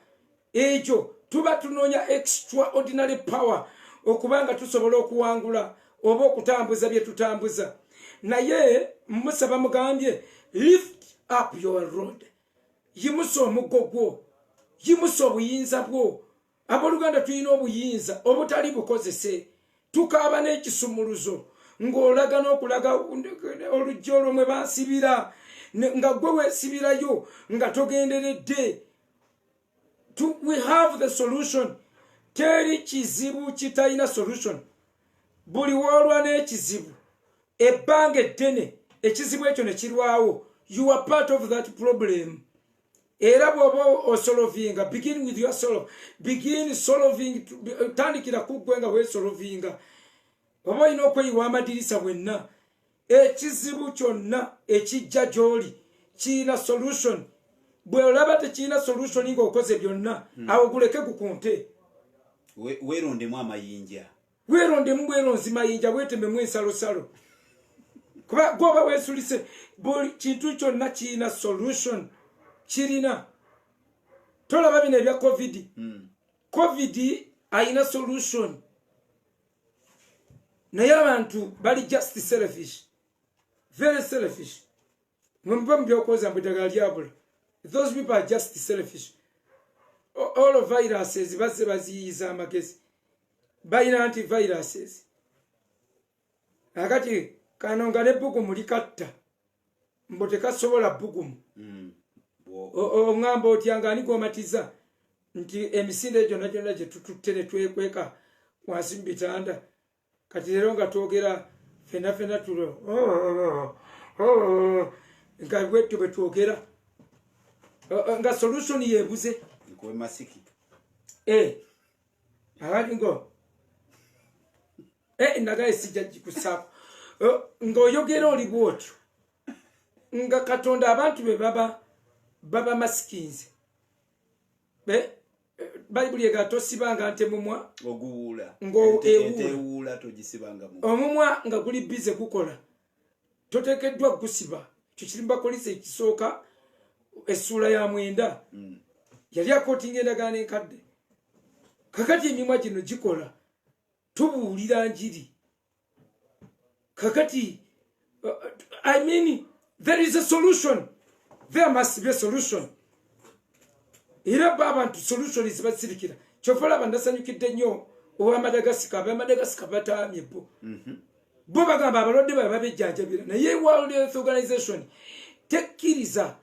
Egyo tuba tunoonya extraordinary power okubanga tusobola okuwangula oba okutambuza bye tutambuza. Naye Musa bamugambye lift up your rod. Yimusa omuggo gwo. Yimusa obuyinza bwo. Abooluganda tulina obuyinza obutali bukozese. Tukaaba n'ekisumuluzo ng'olaga n'okulaga olujja olwo mwe bansibira nga gwe weesibirayo nga togenderedde. We have the solution. Teri kizibu kitalina solution. Buli woolwa n'ekizibu ebbanga eddene ekizibu ekyo ne kirwawo. You are part of that problem. Era bw'oba osolovinga, begin with your solve. Begin solving, tandikira kuggwe nga weesolovinga. Oba olina okweyiwa amadirisa bwenna. Ekizibu kyonna ekijja gy'oli kirina solution. Bwe olaba tekirina solution ng'okoze byonna awo guleke gukunte. Weerondemu amayinja. Weerondemu bweronzi mayinja weetememu ensalosalo. Kuba gwoba weesulise buli kintu kyonna kirina solution. Kirina. Tolaba bino ebya COVID. COVID ayina solution. Naye abantu bali just selfish. Very selfish. Mwe mbyokoza mbudagala lyabula. Those people are just selfish. All viruses bazze baziyiza amagezi. Bayina antiviruses. Akati kanonga ne bugumu likatta. Mbo tekasobola bugumu. Ngamba otyanga ani gwomatiza nti emisinde egyo nagyonna gye tututte ne twekweka wansi mu bitanda. Kati leero nga twogera fena tulo nga bwetyo bwe twogera nga solution yeebuze nkuwe masiki abali ngo nagaye sijja gikusaako ng'oyogera oli bwotyo nga Katonda abantu be baba masikinze Bible yega tosibanga nte mumwa oguula ngo ewula togisibanga mu omumwa nga guli bize gukola totekeddwa gusiba kikirimba kolise ekisooka essula ya 9 yali akotinga endagaano enkadde kakati emimwa gino gikola tubuulira njiri kakati I mean there is a solution, there must be a solution. Era abantu solution zibasirikira kyofala bandasanyukidde nnyo owa Madagascar bataamye bo bagamba abalwadde babejjanjabira naye World Health Organization tekkiriza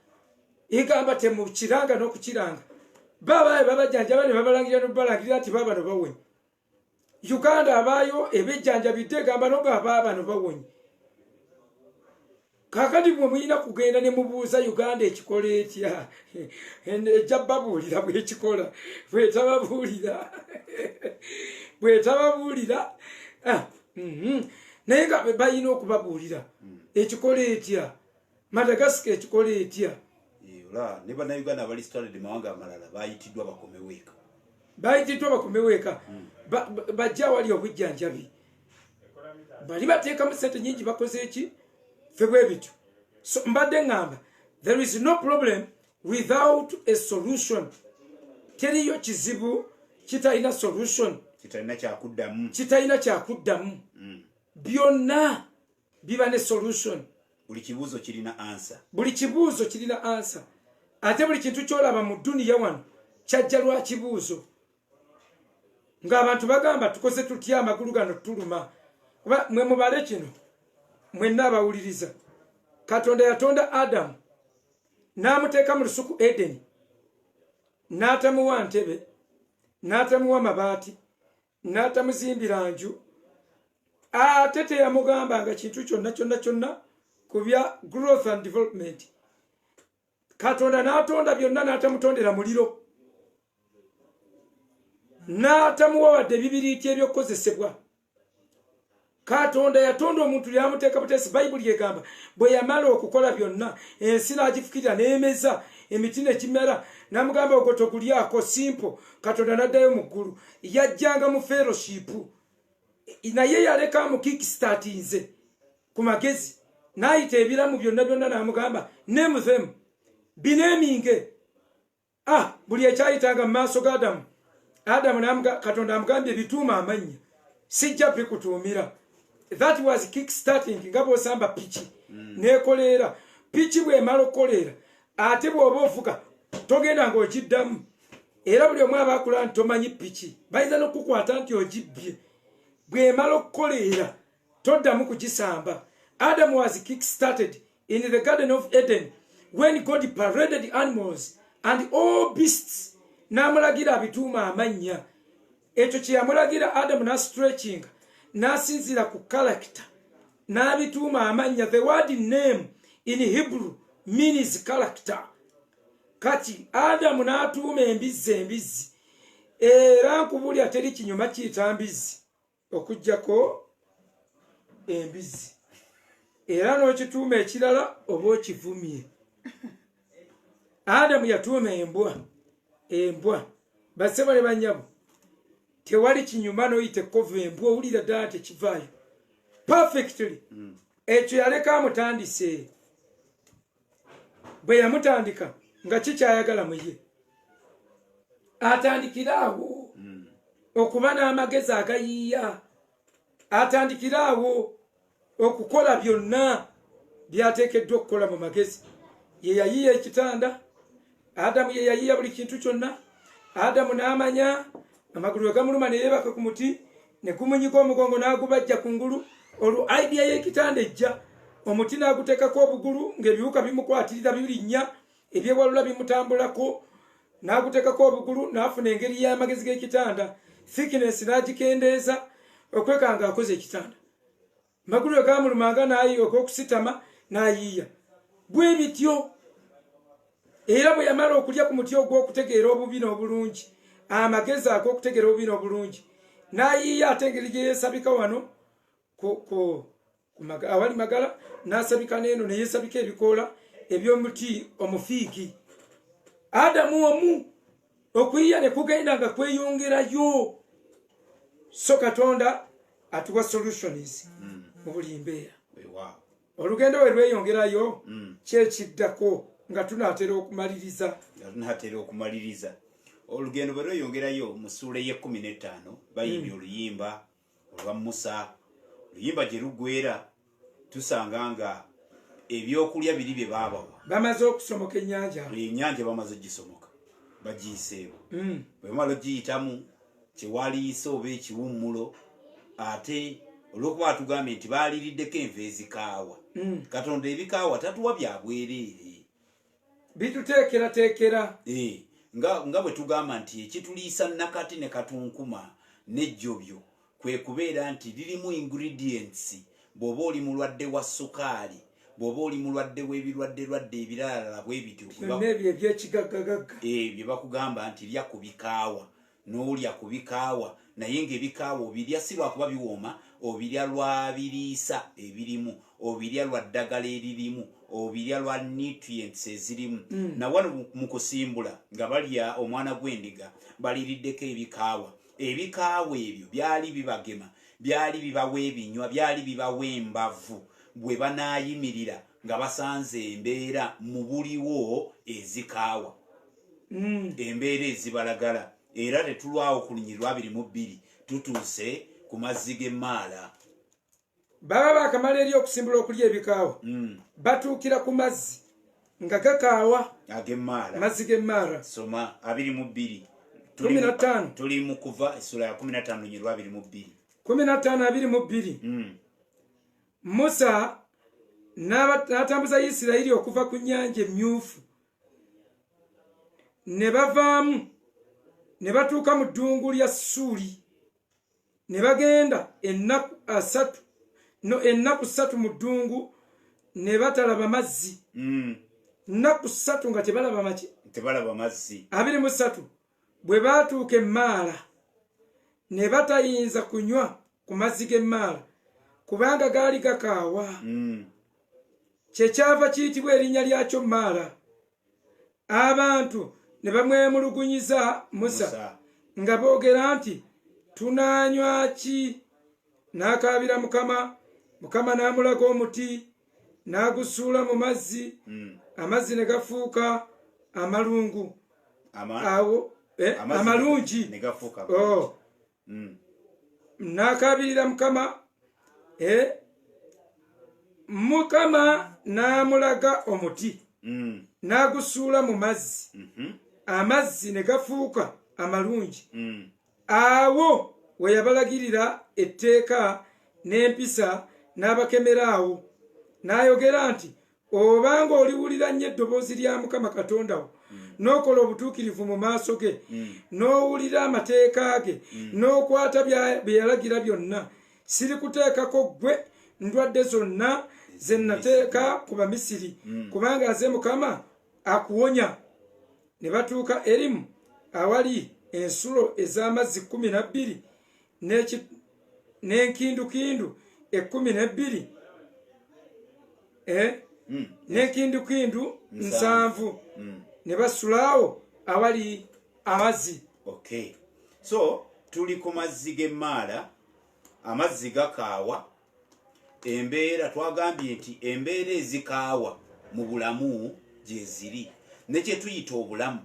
egamba temukiranga n'okukiranga babajjanjaba ne babalangira n'obalangirira nti babano bawonye. Uganda abaayo ebejjanjabidde egamba noga ababano bawonye. Kakati bwe muyina kugenda ne mubuuza Uganda ekikola etya ejja babuulira bwekikola bwetababuulira naye nga bayina okubabuulira ekikola etya Madagascar ekikola etya ne bannayuganda abali stranded mawanga amalala bayitiddwa bakomeweeka bajja wali obujjanjabi bali bateekamu sente nyingi bakoze eki febwebityo. So mbadde ngamba there is no problem without a solution. Teriyo kizibu kitalina solution, kitalina kyakuddamu. Byonna biba ne solution. Buli kibuuzo kirina answer. Ate buli kintu kyolaba mu dduniya wano kyajja lwa kibuuzo. Ng'abantu bagamba tukoze tutya amagulu gano tuluma. Mwe mubale kino mwenna abawuliriza. Katonda yatonda Adamu n'amuteeka mu lusuku Edeni, n'atamuwa ntebe, n'atamuwa mabaati, n'atamuzimbira nju, ate teyamugambanga kintu kyonna ku bya growth and development. Katonda n'atonda byonna n'atamutondera muliro, n'atamuwa wadde ebibiriiti ebyokukozesebwa. Katonda yatonda omuntu lyamuteeka butesi. Bayibuli egamba bwe yamala okukola byonna ensi n'agifukirira n'emeza emiti ne kimera n'amugamba ogoto kulyako simple. Katonda n'addayo mu ggulu, yajjanga mu fellowship naye yaleka mu kickstartinze ku magezi n'ayita ebiramu byonna n'amugamba name them bineminge. Buli ekyayitanga mu maaso ga Adamu Katonda amugambye bituuma amannya sijja bikutuumira. That was kickstarting nga bw'osamba piki n'ekolera. Piki bw'emala okukolera ate bw'oba ofuka togenda ng'ogiddamu. Era buli omu abaakula nti tomanyi piki bayinza n'okukwata nti ogibbye. Bw'emala okukolera toddamu kugisamba. Adam was kickstarted in the Garden of Eden when God paraded animals and all beasts n'amulagira abituuma amannya. Ekyo kye yamulagira Adamu n'astretching n'asinzira ku character n'abituuma amannya. The word name in Hebrew means character. Kati Adamu n'atuuma embizzi era nkubulya teri kinyuma kiyita mbizzi okuggyako embizzi, era n'okituuma ekirala oba okivumye. Adamu yatuuma embwa. Basebo ne banyabo tewali kinyuma n'oyite kova embwa owulira ddala tekivaayo perfectly. Ekyo yaleka amutandise. Bwe yamutandika nga kikyayagala mu ye atandikira awo okuba n'amagezi agayiiya. Atandikira awo okukola byonna byateekeddwa okukola mu magezi. Ye yayiiya ekitanda, Adamu ye yayiiya buli kintu kyonna. Adamu n'amanya amagulu gamuluma ne yeebaka ku muti ne gumunyiga omugongo n'agubajja ku ngulu. Olwo idea y'ekitanda ejja, omuti n'aguteekako obugulu ng'ebiwuka bimukwatirira birinnya ebyewalula bimutambulako. N'aguteekako obugulu n'afuna engeri y'amagezi g'ekitanda. Thickness n'agikendeeza okwekanga akoze ekitanda. Magulu gamulumanga n'ayiiya okusitama n'ayiiya bwe bityo. Era bwe yamala okulya ku muti ogw'okutegeera obubi n'obulungi, amagezi ag'okutegeera obubi n'obulungi, n'ayiiya ate engeri gye yeesabika wano awali magala, n'asabika n'eno ne yeesabika ebikoola eby'omuti omufiigi. Adamu omu okuyiya ne kugenda nga kweyongerayo so katonda atuwa solutions mu buli mbeera olugendo we lweyongerayo kyekiddako nga tunaatera okumaliriza olugendo bwe lweyongerayo mu ssuula ye-15 bayimbye oluyimba olwa Musa. Oluyimba gye lugwera tusanga nga ebyokulya biri bye baabawa bamaze okusomoka ennyanja bamaze gisomoka bagiyiseewo bwe bamala ogiyitamu kyewaliisa oba ekiwummulo ate olw'okuba atugambye nti baaliriddeko enva ezikaawa. Katonda ebikaawa tatuwa bya bwereere bituteekerateekera nga bwe tugamba nti ekituliisa nakati ne katunkuma n'ejjobyo kwe kubeera nti lirimu ingredients. Bw'oba oli mulwadde wa sukaali, bw'oba oli mulwadde w'ebirwadde ebirala bwe bityo ebyo ebyekigaggagagga bye bakugamba nti lya ku bikaawa n'olya ku bikaawa naye ng'ebikaawa obirya si lwakuba biwooma, obirya lwa biriisa ebirimu, obirya lwa ddagala eririmu, obirya lwa nutrients ezirimu. Nawano mu kusimbula nga balya omwana gw'endiga baliriddeko ebikaawa. Ebikaawa ebyo byali bibagema, byali bibawa ebinywa, byali bibawa embavu bwe banaayimirira nga basanze embeera mu buliwo ezikaawa, embeera ezibalagala. Era tetulwawo ku Lunyiriri 22 tutuuse ku mazzi g'e Maala. baba bakamala eri okusimbula okulya ebikaawa batuukira ku mazzi nga gakaawa ag'e Maala, mazzi g'e Maala. Soma 22 15 tuli mu kuva essula ya 15 Lunyiriri 22 15:22 Musa n'atambuza Isirayiri okuva ku nnyanja emyufu ne bavaamu ne batuuka mu ddungu lya Suuli ne bagenda ennaku 3 mu ddungu ne batalaba mazzi. Nnaku 3 nga tebalaba mazzi. 23 bwe baatuuka e Maala ne batayinza kunywa ku mazzi g'e Maala kubanga gaali gakaawa. Kyekyava kiyitibwa erinnya lyakyo Maala. Abantu ne bamwemulugunyiza Musa nga boogera nti tunaanywa ki? N'akaabira Mukama. Mukama n'amulaga omuti n'agusuula mu mazzi, amazzi ne gafuuka amalungu amalungi. N'akaabirira Mukama. Mukama n'amulaga omuti n'agusuula mu mazzi, amazzi ne gafuuka amalungi. Awo we yabalagirira etteeka n'empisa n'abakemeraawo n'ayogera nti obanga oliwulira nnyo eddoboozi lya Mukama Katonda wo n'okola obutuukirivu mu maaso ge n'owulira amateeka ge n'okwata bye yalagira byonna, sirikuteekako ggwe ndwadde zonna ze nateeka ku Bamisiri, kubanga aze Mukama akuwonya. Ne batuuka Erimu awali ensulo ez'amazzi 12 n'enkindukindu 12 n'enkindukindu 7 ne basulaawo awali amazzi. So tuli ku mazzi g'e Maala, amazzi gakaawa. Embeera twagambye nti embeera ezikaawa mu bulamu gye ziri, ne kye tuyita obulamu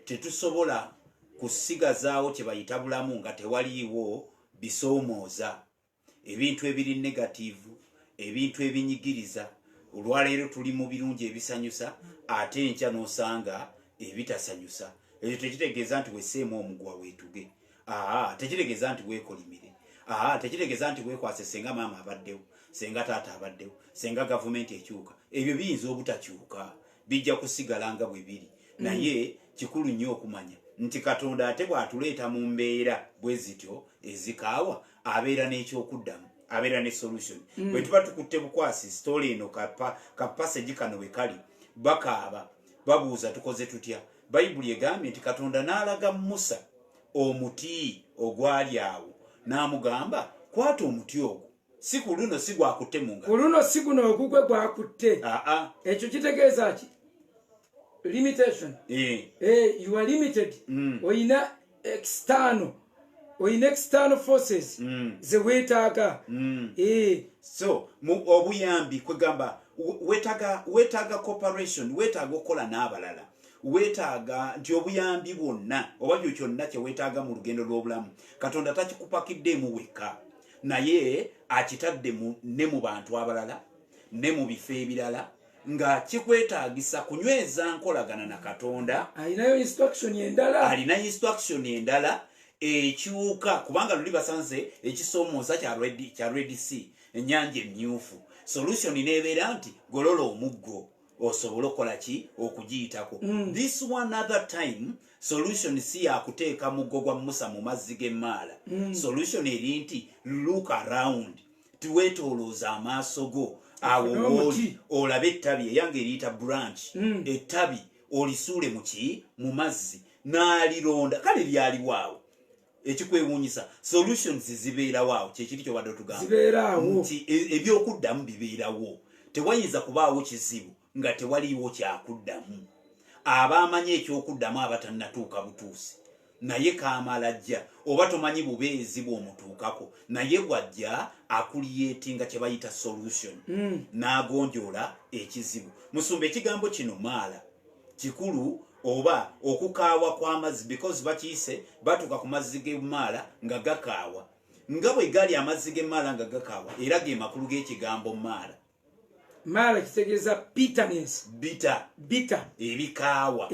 tetusobola kusigazaawo kye bayita bulamu nga tewaliiwo bisoomooza, ebintu ebiri negativu, ebintu ebinyigiriza. Olwaleero tuli mu birungi ebisanyusa ate enkya n'osanga ebitasanyusa. Ekyo tekitegeeza nti weesseemu omugwa weetuge, tekitegeeza nti weekolimire, tekitegeeza nti weekwase senga maama abaddewo, senga taata abaddewo, senga gavumenti ekyuka. Ebyo biyinza obutakyuka, bijja kusigala nga bwe biri. Naye kikulu nnyo okumanya nti Katonda ate bw'atuleeta mu mbeera bwe zityo ezikaawa abeera n'ekyokuddamu, abeera ne solution. Bwe tuba tukutte bukwasi story eno ka passage kano we kali, bakaaba babuuza tukoze tutya. Bayibuli egambye nti Katonda n'alaga Musa omuti ogwali awo n'amugamba kwata omuti ogwo, si ku luno si gwakutte mu ngalo, ku luno si guno ogugwe gwakutte. Ekyo kitegeeza ki? limitation. You are limited. Oyina external forces ze wetaaga. So obuyambi kwegamba wetaaga cooperation, wetaaga okola n'abalala, wetaaga nti obuyambi bwonna oba byo kyonna kye wetaaga mu lugendo lw'obulamu Katonda takikupakiddemu wekka, naye akitadde ne mu bantu abalala ne mu bifo ebirala nga kikwetaagisa kunyweza nkolagana na Katonda. Alina instruction endala ekiwuka, kubanga luli basanze ekisoomooza kya Red Sea, ennyanja emmyufu. Solution nebeera nti golola omuggo osobola okola ki okugiyitako. This one other time solution si yakuteeka muggo gwa Musa mu mazzi g'emmaala. Solution eri nti look around, tiweetoolooza amaaso go awo woli olabe ettabi eyange eriyita branch, ettabi olisuule mu mazzi n'alironda, kale lyaliwaawo. Ekikwewuunyisa solutions zibeerawo, kyekiri kyobadde otugamba nti ebyokuddamu bibeerawo. Tewayinza kubaawo kizibu nga tewaliiwo kyakuddamu. Abamanyi ekyokuddamu abatannatuuka butuusi, naye kaamala jja, oba tomanyi bubeezi bw'omutuukako, naye bw'ajja akuliyeetinga kye bayita solution, n'agonjoola ekizibu. Musumba ekigambo kino maala kikulu, oba okukaawa kw'amazzi, because bakiyise batuuka ku mazzi g'emmaala nga gakaawa. Nga bwe gali amazzi g'emmaala nga gakaawa, era ge makulu g'ekigambo maala. Maala kitegeeza bitterness. Bitter. Ebikaawa.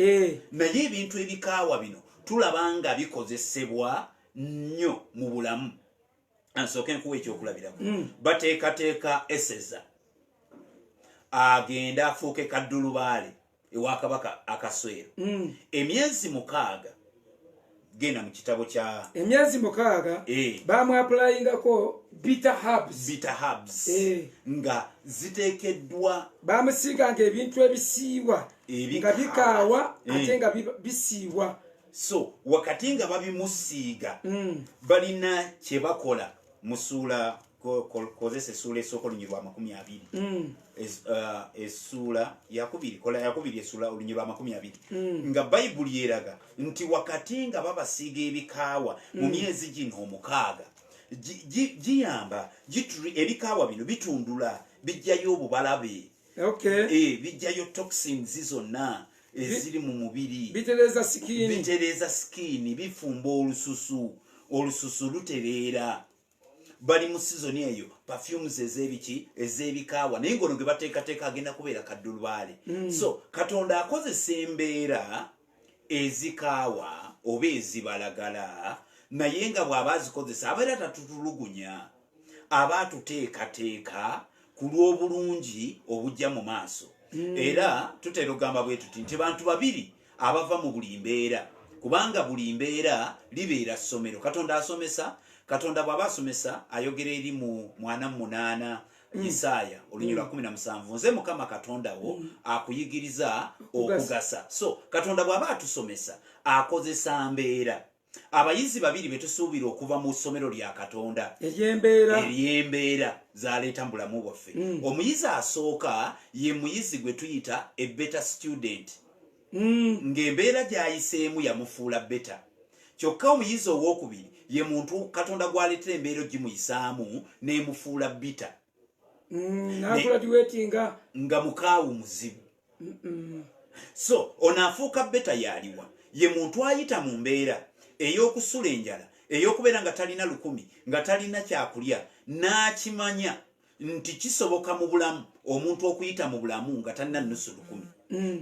Naye ebintu ebikaawa bino tulaba nga bikozesebwa nnyo mu bulamu. Ansooke nkuwa ekyokulabirako. Bateekateeka Eseza agenda afuuke kaddulubaale ewa Kabaka Akaswero. Emyezi 6 genda mu kitabo kya emyezi 6 bamwapulayingako bitter herbs nga ziteekeddwa, bamusiiganga ebintu ebisiiwa nga bikaawa ate nga bisiiwa. So wakati nga babimusiiga balina kye bakola mu ssuula, kozesa essuula esooka olunyiriri lwa 20, essuula yakubiri essuula olunyiriri lwa 20, nga Bayibuli eraga nti wakati nga babasiiga ebikaawa mu myezi gino 6 giyamba ebikaawa bino bitundula, bijjayo obubalabe, bijjayo toxins zonna eziri mu mubiri, bitereeza skin, bifumba olususu lutereera. Bali mu season eyo perfumes ez'ebikaawa, naye ngono ge bateekateeka agenda kubeera kaddulubaale. So Katonda akozesa embeera ezikaawa oba ezibalagala, naye nga bw'aba azikozesa abeera tatutulugunya, aba atuteekateeka ku lw'obulungi obujja mu maaso. Era tutera okugamba bwe tuti nti bantu babiri abava mu buli mbeera, kubanga buli mbeera libeera ssomero. Katonda asomesa. Katonda bw'aba asomesa ayogera eri mu 48 Isaaya olunyiriri lwa 17, nze Mukama Katonda wo akuyigiriza okugasa. So Katonda bw'aba atusomesa akozesa mbeera. Abayizi babiri betusuubira okuva mu ssomero lya Katonda ery'embeera zaleeta mu bulamu bwaffe. Omuyizi asooka ye muyizi gwe tuyita a better student, ng'embeera gy'ayiseemu yamufuula better. Kyokka omuyizi owookubiri ye muntu Katonda gw'aleetera embeera gimuyisaamu n'emufuula bitter, nga mukaawu muzibu. So ono afuuka better yaliwa ye muntu ayita mu mbeera ey'okusula enjala, ey'okubeera nga talina lukumi, nga talina kyakulya, n'akimanya nti kisoboka mu bulamu omuntu okuyita mu bulamu nga talina nnusu lukumi.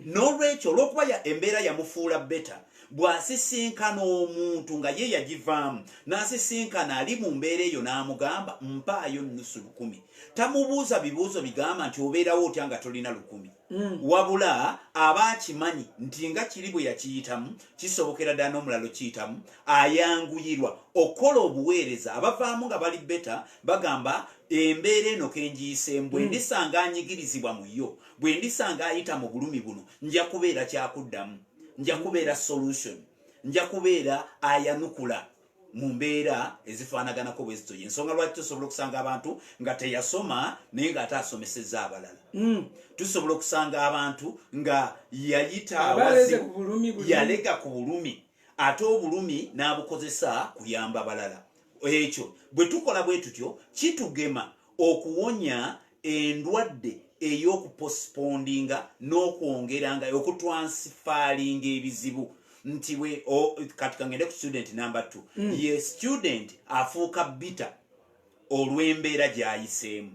N'olwekyo olw'okuba embeera yamufuula better, bw'asisinkana omuntu nga ye yagivaamu, n'asisinkana ali mu mbeera eyo n'amugamba mpaayo nnusu lukumi, tamubuuza bibuuzo bigamba nti obeerawo otya nga tolina lukumi. Wabula aba akimanyi nti nga kiri bwe yakiyitamu kisobokera ddala n'omulalo kiyitamu, ayanguyirwa okukola obuweereza. Abavaamu nga bali better bagamba embeera eno kenjiyiseemu, bwe ndisanga anyigirizibwa mu yo, bwe ndisanga ayita mu bulumi buno, nja kubeera kyakuddamu, nja kubeera solution, nja kubeera ayanukula mu mbeera ezifaanaganako bwe zito ensonga lwaki tusobola okusanga abantu nga teyasoma naye ng'ate asomesezza abalala tusobola okusanga abantu nga yayita yalega ku bulumi ate obulumi n'abukozesa kuyamba abalala ekyo bwe tukola bwe tutyo kitugema okuwonya endwadde ey'okupostpondinga n'okwongeranga okutransifalinga ebizibu nti we kati kangende ku student number 2 ye student afuuka bitter olw'embeera gy'ayiseemu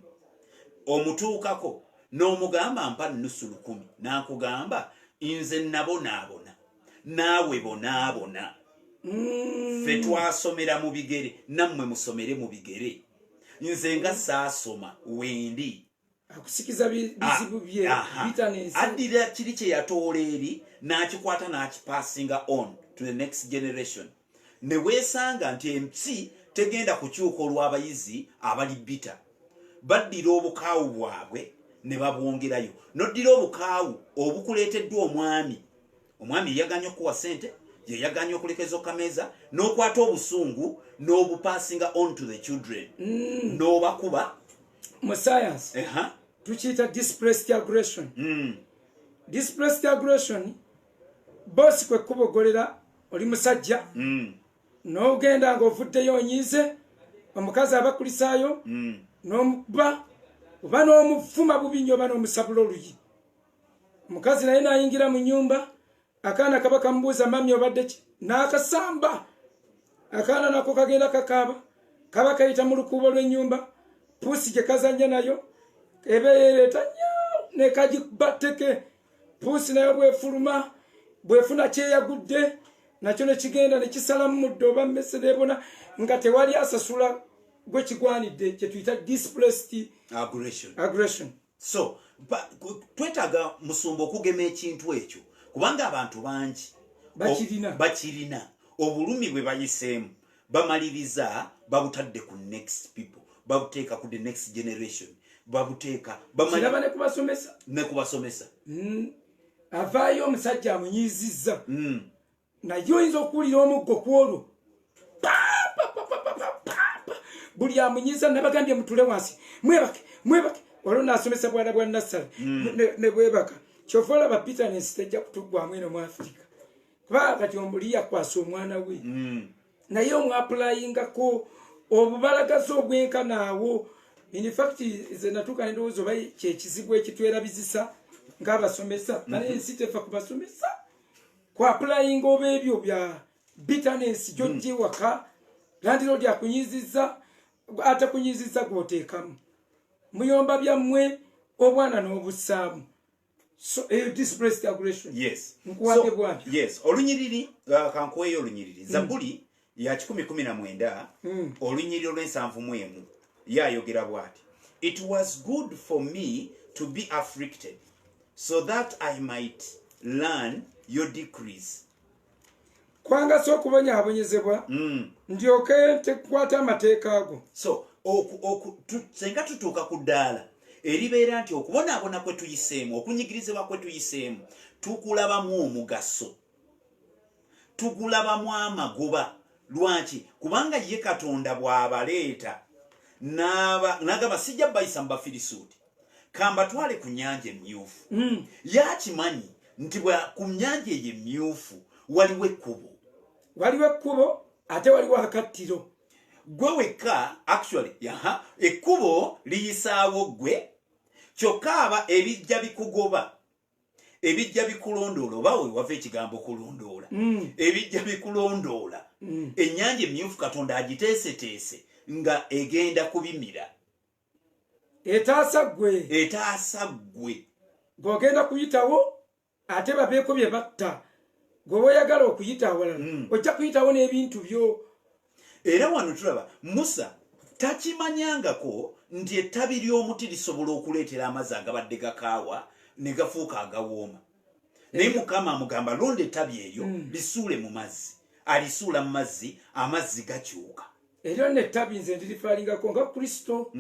omutuukako n'omugamba mpa nnusu 100 n'akugamba nze nabonaabona naawe bonaabona ffe twasomera mu bigere nammwe musomere mu bigere nze nga saasoma wendi akusikiza bizibu bye bitterness addira kiri kye yatoola eri n'akikwata n'akipassinga on to the next generation ne weesanga nti ensi tegenda kukyuka olw'abayizi abali bitter baddira obukaawu bwabwe ne babwongerayo noddira obukaawu obukuleeteddwa omwami yaganye okuwa ssente yeyaganye okulekeza okameeza n'okwata obusungu n'obupassinga on to the children n'obakuba mu science tukiyita displaced aggression displaced aggression bosi kwe kubogolera oli musajja n'ogenda ng'ovuddeyo onyiize omukazi abakulisaayo n'omuba oba n'omuvuma bubi oba n'omusabula oluyi omukazi naye n'ayingira mu nnyumba akaana kaba kamubuuza mami obadde ki n'akasamba akaana nako kagenda kakaaba kaba kayita mu lukuubo lw'ennyumba puusi gye kazanya nayo ebeereeta nyaawo nekagibateke puusi nayo bwefuluma bwefuna kyeyagudde nakyo nekigenda nekisalamu muddo oba mmese nebona nga tewali asasula gwe kigwanidde kyetuyita displaced aggression. So twetaaga musumba okugema ekintu ekyo kubanga abantu bangi bakirina obulumi bwe bayiseemu bamaliriza babutadde ku next people babuteeka ku the next generation babuteeka kiraba ne kubasomesa avaayo omusajja amunyizizza naye oyinza okuwulira omuggo kwolwo buli amunyiza nabagambye mutule wansi mwebake olwo naasomesa bwana bwa nassale ne bwebaka kyova olaba bitterness tejja kutuggwamu eno mu Africa kubanga kati omuli yakwasa omwana we naye omwapulayingako obubalagazi obwenkanaawo in fact ze natuuka endowooza oba kyekizibu ekitwerabizisa ng'abasomesa naye ensi tefa kubasomesa kwapulayinga oba ebyo bya bitterness gyojja ewaka landiroodi akunyizizza ate kunyizizza gw'oteekamu muyomba byammwe obwana n'obussaamu displaced aggression. Yes. Nkuwate bwati. Yes. Olunyiriri kankuweyo olunyiriri. Zabuli ya 10:19 olunyiriri olw'ensanvu mu emu yayogera bwati. It was good for me to be afflicted so that I might learn your decrees. Kwanga so kubonyaabonyezebwa ndyoke tekwata amateeka ago. So senga tutuuka ku ddaala eribeera nti okubonaabona kwe tuyiseemu okunyigirizibwa kwe tuyiseemu tukulabamu omugaso tugulabamu amagoba lwaki kubanga ye Katonda bw'abaleeta n'agamba sijja bayisa mu Bafirisuuti kambatwale ku nnyanja emmyufu yakimanyi nti ku nnyanja eyo emmyufu waliwo ekkubo ate waliwo akattiro gwe wekka actually ekkubo liyisaawo gwe kyokka aba ebijja bikugoba ebijja bikulondoola oba we wava ekigambo kulondoola ebijja bikulondoola ennyanja emmyufu Katonda agiteeseteese nga egenda kubimira etaasa gwe ng'ogenda kuyitawo ate babeeko bye batta gwe oyagala okuyita awalala ojja kuyitawo n'ebintu byo. Era wano tulaba Musa takimanyangako nti ettabi ly'omuti lisobola okuleetera amazzi agabadde gakaawa ne gafuuka agawooma. Naye Mukama amugamba londa ettabi eryo lisuule mu mazzi. Alisuula mu mazzi, amazzi gakyuka. Eryo n'ettabi nze ndirifaalingako nga Kristo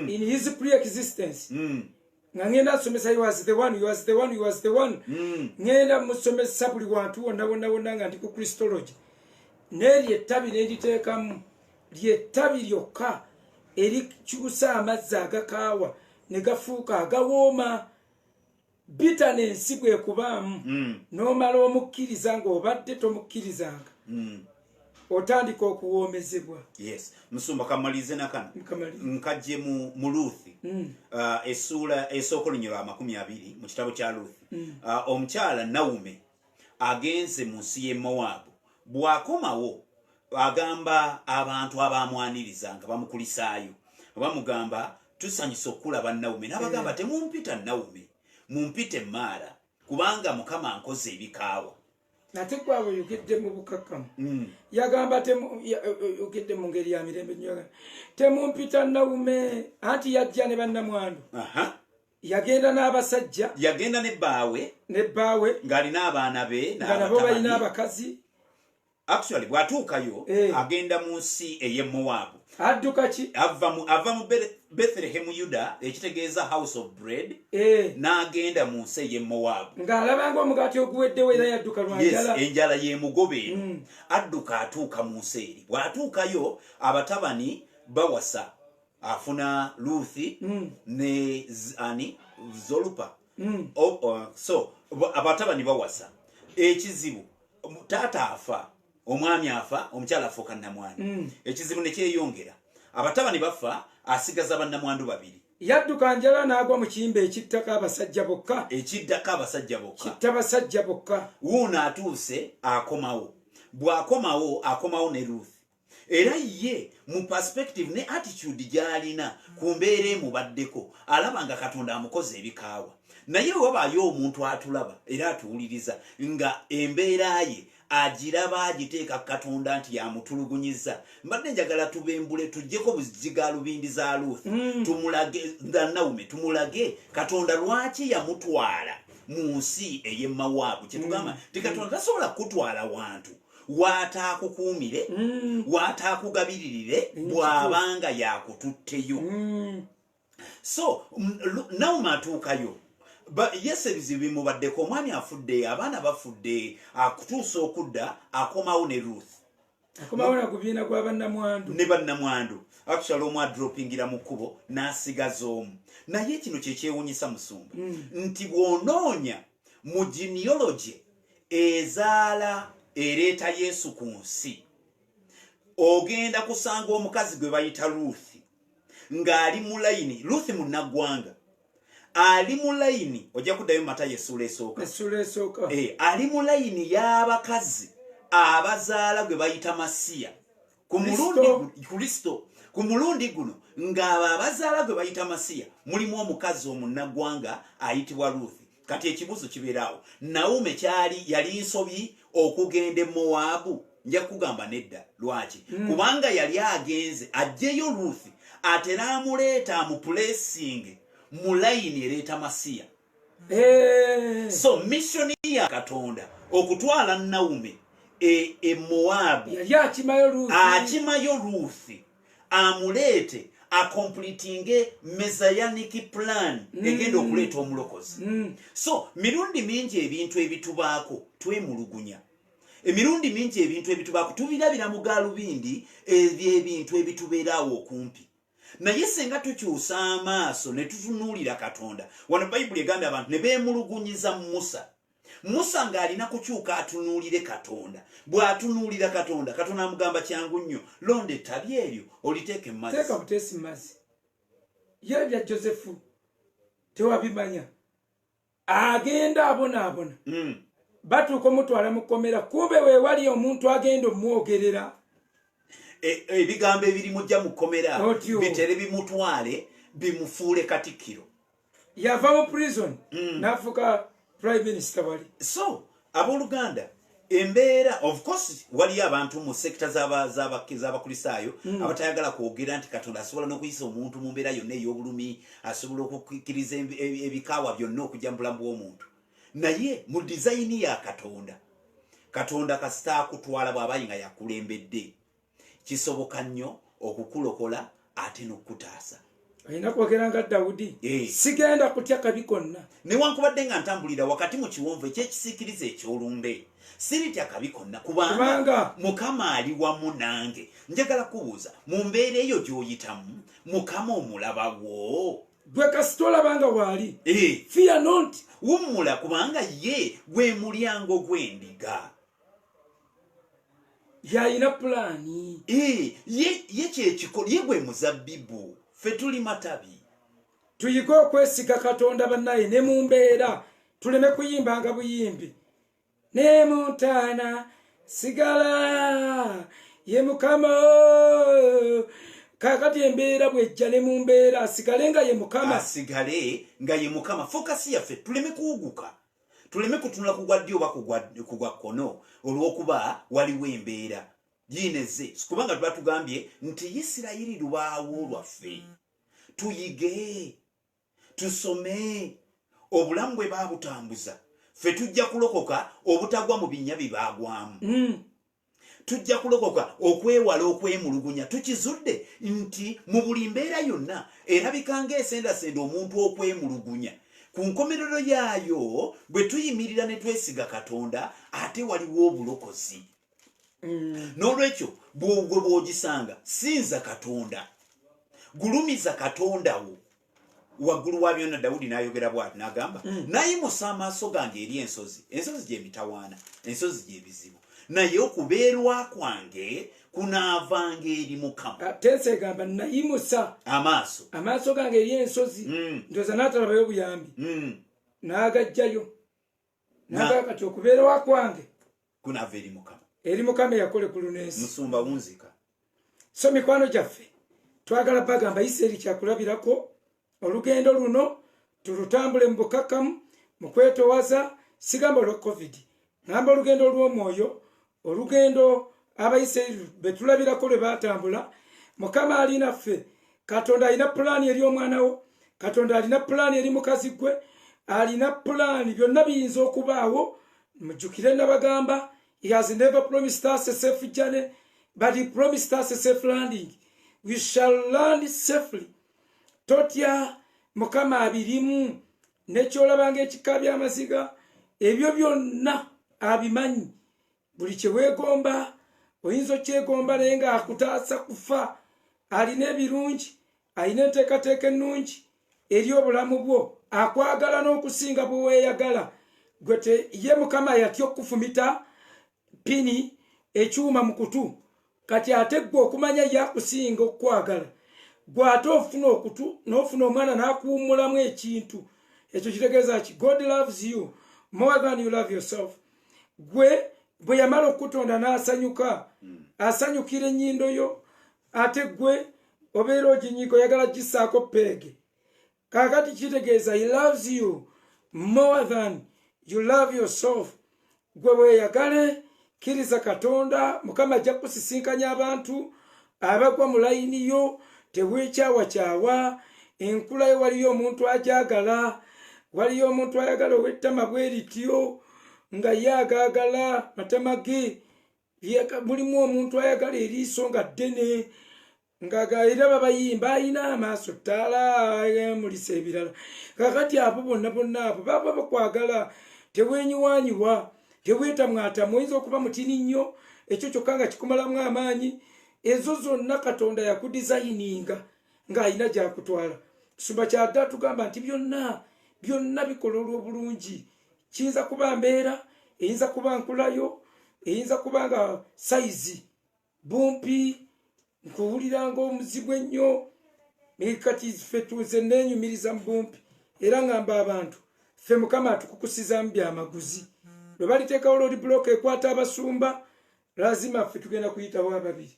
in his pre-existence. Ngenda asomesa he was the one. Ngenda musomesa buli wantu wonna nga ndi ku Christology. n'eryo ettabi n'eriteekamu lyettabi lyokka erikyusa amazzi agakaawa ne gafuuka agawooma bitanensi bwe kubaamu n'omala omukkiriza ng'obadde tomukkirizanga otandika okuwoomezebwa. Yes, musumba kamalize nakano nkajje mu Ruthi essula esooka olunyirwa 20 mu kitabo kya Ruthi. Omukyala Naume agenze mu nsi y'e Mowabu, bw'akomawo agamba abantu abamwanirizanga bamukulisaayo bamugamba tusanyusa okulaba Naume, n'abagamba temumpita Naume, mumpite Mara kubanga Mukama ankoze ebikaawa. Nate kwabo yogedde mu bukakamu yagamba yogedde mu ngeri ya mirembe nnyo, temumpita Naume anti yajja ne bannamwandu. Yagenda n'abasajja, yagenda ne bbaawe ng'alina abaana be nga nabo balina abakazi. Actually bw'atuukayo agenda mu nsi ey'e Mowabu. Adduka ki? Ava mu Bethlehem Yuda, ekitegeeza house of bread, n'agenda mu nsi ey'e Mowabu ng'alabanga omugaati oguweddewo era yadduka lwa njala. Yes, enjala y'emugobe. Adduka atuuka mu nsi eri. Bw'atuukayo abatabani bawasa, afuna Ruthi ne Zorupa. So abatabani bawasa, ekizibu taata afa, omwami afa, omukyala afuuka nnamwandu. Ekizibu ne kyeyongera, abatabani bafa, asigaza bannamwandu babiri. Yadduka njala n'agwa mu kiyimba ekittako abasajja bokka. Ekiddako abasajja bokka. Kitta basajja bokka. Wuuno atuuse akomawo. Bw'akomawo akomawo ne Ruth. Era ye mu perspective ne attitude gy'alina ku mbeera emubaddeko alaba nga Katonda amukoze ebikaawa. Naye wabaayo omuntu atulaba era atuwuliriza nga embeera ye agiraba agiteeka Katonda nti yamutulugunyiza. Mbadde njagala tubembule tujjeko buziga lubindi za Ruth. Tumulage Naume, tumulage Katonda lwaki yamutwala mu nsi ey'e Mowabu. Kyetugamba ti Katonda tasobola kutwala wantu watakukuumire watakugabiririre bw'abanga yakututteyo. So Naume atuukayo, yes, ebizibu bimubaddeko, omwami afudde, abaana bafudde, akutuusa okudda akomawo ne Ruth. Akomawo na kubiina kwa bannamwandu. Ne bannamwandu. Actually omu adropingira mu kkubo n'asigaza omu. Naye kino kye kyewuunyisa Musumba nti bw'onoonya mu genealogy ezaala ereeta Yesu ku nsi, ogenda kusanga omukazi gwe bayita Ruth ng'ali mu layini. Ruth munnaggwanga ali mu layini, ojja kuddayo Matayo essula esooka. Ali mu layini y'abakazi abazaala gwe bayita Masiya ku mulundi guno ng'abo abazaala gwe bayita Masiya mulimu omukazi omunnaggwanga ayitibwa Ruth. Kati ekibuzo kibeeraawo, Naume kyali yali nsobi okugenda e Mowabu? Nja kugamba nedda. Lwaki? Kubanga yali agenze ajjeyo Ruth ate n'amuleeta amupulesinge mu layini ereeta Masiya. So mission ya Katonda okutwala Naume e Mowabu, yali akimayo Ruth amuleete completing messianic plan egenda okuleeta omulokozi. So mirundi mingi ebintu ebitubaako twemulugunya, emirundi mingi ebintu ebitubaako tubirabira mu galubindi eby'ebintu ebitubeeraawo okumpi. Naye senga tukyusa amaaso ne tutunuulira Katonda, wano Bayibuli egambye abantu ne beemulugunyiza Musa ng'alina kukyuka atunuulire Katonda. Bw'atunuulira Katonda, Katonda amugamba kyangu nnyo, londa ettabi eryo oliteeke mu mazzi. Teeka buteesi mu mazzi. Ye bya Josefu tewabimanya. Agenda abonaabona. Batuuka omutwala mu kkomera, kumbe weewali omuntu agenda omwogerera. Ebigambo ebirimu mu kkomera bitere bimutwale bimufuule katikkiro. Yava mu prison n'afuuka prime minister wali. So abooluganda, embeera of course wali abantu mu sekta z'abakulisaayo abatayagala kwogera nti Katonda asobola n'okuyisa omuntu mu mbeera yonna ey'obulumi, asobola okukkiriza ebikaawa byonna okujja mu bulamu bw'omuntu. Naye mu dizayini ya Katonda kasita akutwala bw'abaye nga yakulembedde, kisoboka nnyo okukulokola ate n'okutaasa. ayina kwogera nga Dawudi sigenda kutya kabi konna newankubadde nga ntambulira wakati mu kiwonvu ekyekisiikiriza ekyolumbe siritya kabi konna kubanga Mukama ali wamu nange. Njagala kubuuza mu mbeera eyo gy'oyitamu Mukama omulaba wo gwe kasita olabanga waali fear not, wummula kubanga ye gwe mulyango gw'endiga. yalina pulaani ye kyekikola, ye gwe muzabbibu, ffe tuli matabi. tuyige okwesiga Katonda bannaye ne mu mbeera, tuleme kuyimbanga buyimbi ne mu ntaana sigala ye Mukama. Kakati embeera bwejja ne mu mbeera asigale nga ye Mukama, asigale nga ye Mukama. Fokasi yaffe tuleme kuwuguka, tuleme kutunula kugwa ddyo oba kugwa kkono olw'okuba waliwo embeera gineze. Kubanga tuba tugambye nti Isirayiri lubaawo lwaffe. Tuyige, tusome, obulamu bwe baabutambuza ffe tujja kulokoka obutagwa mu binnya bibaagwamu. Tujja kulokoka okwewala okwemulugunya. Tukizudde nti mu buli mbeera yonna erabika ng'esendasenda omuntu okwemulugunya. Ku nkomerero yaayo bwe tuyimirira ne twesiga Katonda ate waliwo obulokozi. N'olwekyo bw'ogwe bw'ogisanga sinza Katonda, gulumiza Katonda wo. Waggulu wa byonna Dawudi n'ayogera bw'ati n'agamba nayimusa amaaso gange eri ensozi, ensozi gy'emitawaana, ensozi gy'ebizibu, naye okubeerwa kwange kunaavanga eri Mukama. Tense egamba nayimusa amaaso gange eri ensozi, ndoza n'atalabayo obuyambi, n'agajjayo n'agaa kati okubeerwa kwange kunaava eri Mukama. Eri Mukama eyakole ku lunensi. Musumba wunzika. So mikwano gyaffe twagala bagamba Isirayiri kyakulabirako. Olugendo luno tulutambule mu bukakamu, mu kwetowaza, sigamba olwa COVID, ngamba olugendo olw'omwoyo, olugendo Abayisirayiri betulabirako lwe batambula. Mukama alina ffe. Katonda alina pulaani eri omwana wo, Katonda alina pulaani eri mukazi gwe, alina pulaani, byonna biyinza okubaawo. Mujjukire nabagamba, he has never promised us a safe journey, but he promised us a safe landing. We shall land safely. Totya Mukama abirimu nekyolabanga ekika by'amaziga ebyo byonna abimanyi. Buli kyeweegomba oyinza okyegomba naye nga akutaasa kufa. Alina ebirungi, alina enteekateeka ennungi eri obulamu bwo, akwagala n'okusinga bwe weeyagala. Gwe ye Mukama yatya okufumita pini ekyuma mu kutu, kati ate gwe okumanya yakusinga okwagala. Gwate ofuna okutu n'ofuna omwana n'akuwummulamu ekintu ekyo kitegeeza ki God loves you more than you love yourself. Gwe bwe yamala okutonda n'asanyuka, asanyukira ennyindo yo, ate gwe obeera oginyiika oyagala gisaako peege. Kaakati kitegeeza he loves you more than you love yourself. Gwe weeyagale, kkiriza Katonda. Mukama ajja kusisinkanya abantu abagwa mu layini yo. Teweekyawakyawa, enkula yo waliyo omuntu ajagala, waliyo omuntu ayagala ow'ettama bwe lityo nga ye agaagala matama ge. Mulimu omuntu ayagala eriiso nga ddene nga era babayimba ayina amaaso ttaala mulisa ebirala. Kakati abo bonna abo baba bakwagala. Tewenyiwanyiwa, teweetamwatamu, oyinza okuba mutini nnyo, ekyo kyokka nga kikumalamu amaanyi. Ezo zonna Katonda yakudizayininga ng'alina gy'akutwala. Tusumba kyadda tugamba nti byonna bikola olw'obulungi. Kiyinza kuba mbeera, eyinza kuba nkulayo, eyinza kuba nga sayizi bumpi, nkuwulira ng'omuzibu ennyo. Kati ffe tuze neenyumiriza mu bumpi era ngamba abantu ffe Mukama atukukusizaamu byamaguzi. Lwe baliteekawo loodi bulooka ekwata abasumba, lazima ffe tugenda kuyitawo ababiri.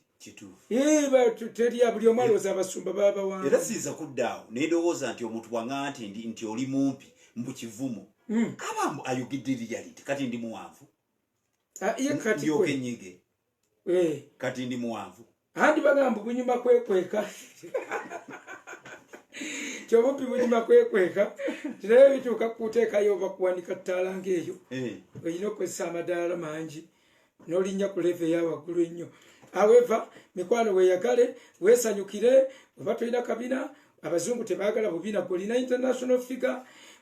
Terya buli omu alowooza abasumba baba wange. Era siiza kuddaawo needowooza nti omuntu bw'aŋŋamba nti oli mumpi mbu kivumo. Aba ayogedde reality. Kati ndi muwanvu. Ndyoke nnyige. Kati ndi muwanvu. Andi bagamba bunyuma kwekweka. Kyobumpi bunyuma kwekweka. Naye bituuka kuteekayo oba kuwanika ttaala ng'eyo. Olina okukozesa amadaala mangi n'olinnya ku level eya waggulu ennyo. However, mikwano weeyagale, weesanyukire, oba tolina kabina, abazungu tebaagala bubina. Golina international figure